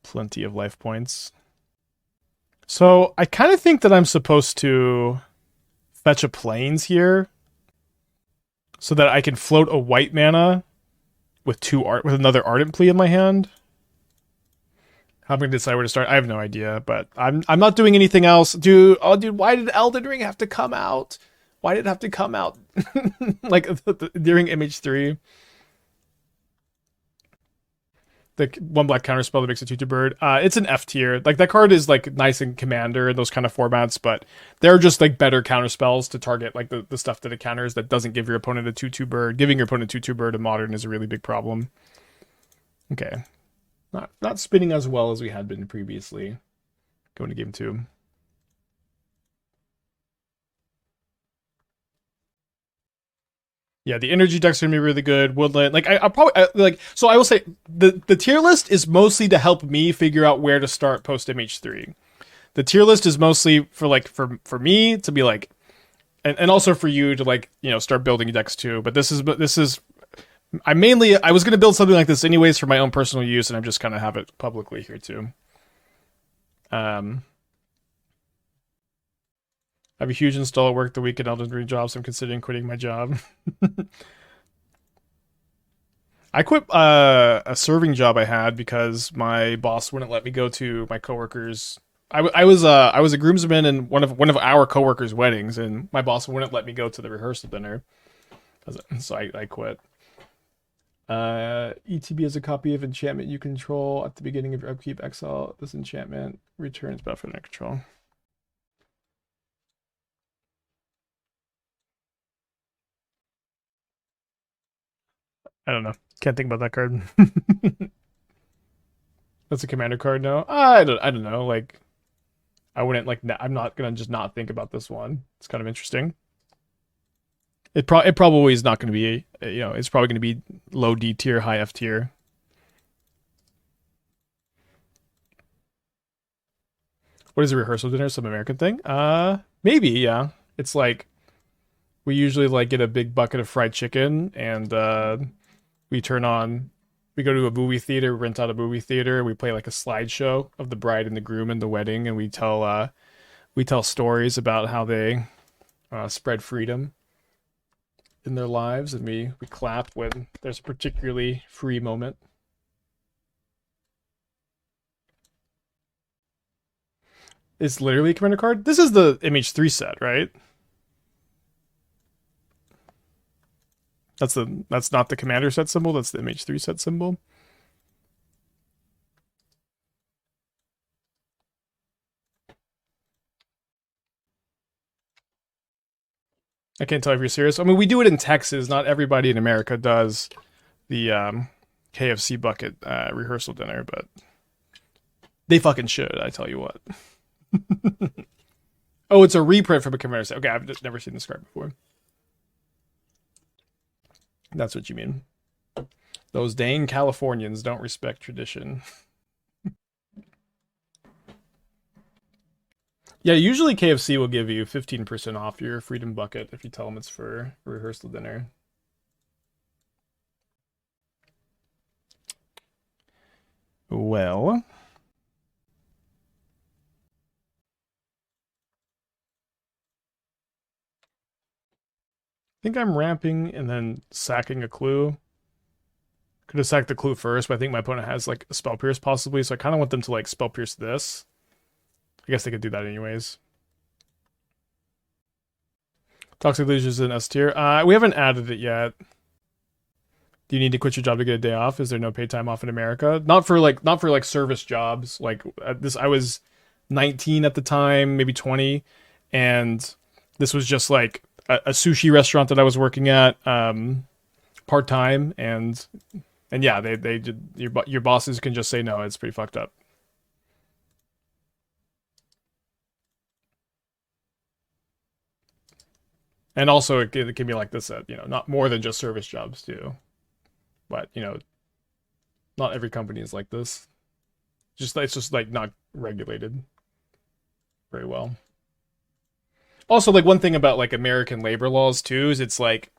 Plenty of life points. So I kind of think that I'm supposed to fetch a plains here so that I can float a white mana with another Ardent Plea in my hand. How am I gonna decide where to start? I have no idea, but I'm not doing anything else. Dude, why did Elden Ring have to come out? Why did it have to come out like during MH3? The 1 black counter spell that makes a 2/2 bird. It's an F tier. Like that card is like nice in Commander and those kind of formats, but there are just like better counter spells to target like the stuff that it counters that doesn't give your opponent a 2/2 bird. Giving your opponent 2/2 bird in Modern is a really big problem. Okay, not spinning as well as we had been previously. Going to game 2. Yeah, the energy decks are gonna be really good. Woodland, like I'll probably like. So I will say the tier list is mostly to help me figure out where to start post MH3. The tier list is mostly for like for me to be like, and also for you to like start building decks too. But this is I was gonna build something like this anyways for my own personal use, and I'm just kind of have it publicly here too. I have a huge install at work the week at Elden Ring jobs. I'm considering quitting my job. I quit a serving job I had because my boss wouldn't let me go to my coworkers. I was a groomsman in one of our coworkers' weddings, and my boss wouldn't let me go to the rehearsal dinner, so I quit. ETB is a copy of enchantment you control at the beginning of your upkeep. Exile this enchantment, returns back from control. I don't know. Can't think about that card. That's a commander card now. I don't know. Like, I wouldn't like. I'm not gonna just not think about this one. It's kind of interesting. It probably is not going to be. It's probably going to be low D tier, high F tier. What is a rehearsal dinner? Some American thing? Maybe. Yeah. It's like we usually like get a big bucket of fried chicken and we go to a movie theater, rent out a movie theater, we play like a slideshow of the bride and the groom and the wedding, and we tell stories about how they spread freedom in their lives, and we clap when there's a particularly free moment. It's literally a commander card. This is the MH3 set, right? That's not the commander set symbol. That's the MH3 set symbol. I can't tell if you're serious. I mean, we do it in Texas. Not everybody in America does the KFC bucket rehearsal dinner, but they fucking should. I tell you what. Oh, it's a reprint from a commander set. Okay, I've just never seen this card before. That's what you mean. Those dang Californians don't respect tradition. Yeah, usually KFC will give you 15% off your Freedom Bucket if you tell them it's for rehearsal dinner. Well, I think I'm ramping and then sacking a clue. Could have sacked the clue first, but I think my opponent has like a Spell Pierce possibly, so I kind of want them to like Spell Pierce this. I guess they could do that anyways. Toxic Leash is in S tier. We haven't added it yet. Do you need to quit your job to get a day off? Is there no paid time off in America? Not for like service jobs. Like this, I was 19 at the time, maybe 20, and this was just like a sushi restaurant that I was working at part time, and yeah, they did. Your bosses can just say no. It's pretty fucked up. And also, it can be like this at, not more than just service jobs too. But, not every company is like this. It's just like not regulated very well. Also, like one thing about like American labor laws too is it's like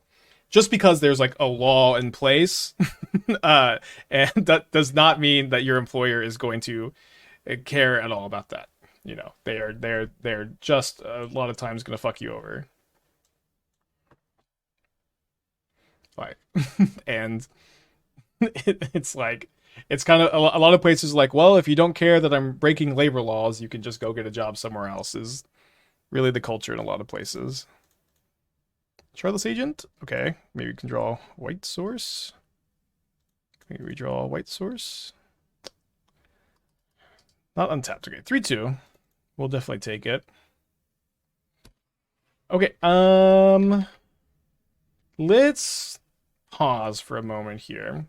just because there's like a law in place, and that does not mean that your employer is going to care at all about that. They're just a lot of times going to fuck you over. Like, and it's like it's kind of a lot of places like, well, if you don't care that I'm breaking labor laws, you can just go get a job somewhere else. Is really the culture in a lot of places. Shardless Agent, okay, maybe we can draw white source. Maybe we draw white source. Not untapped. Okay, 3/2. We'll definitely take it. Okay, let's pause for a moment here.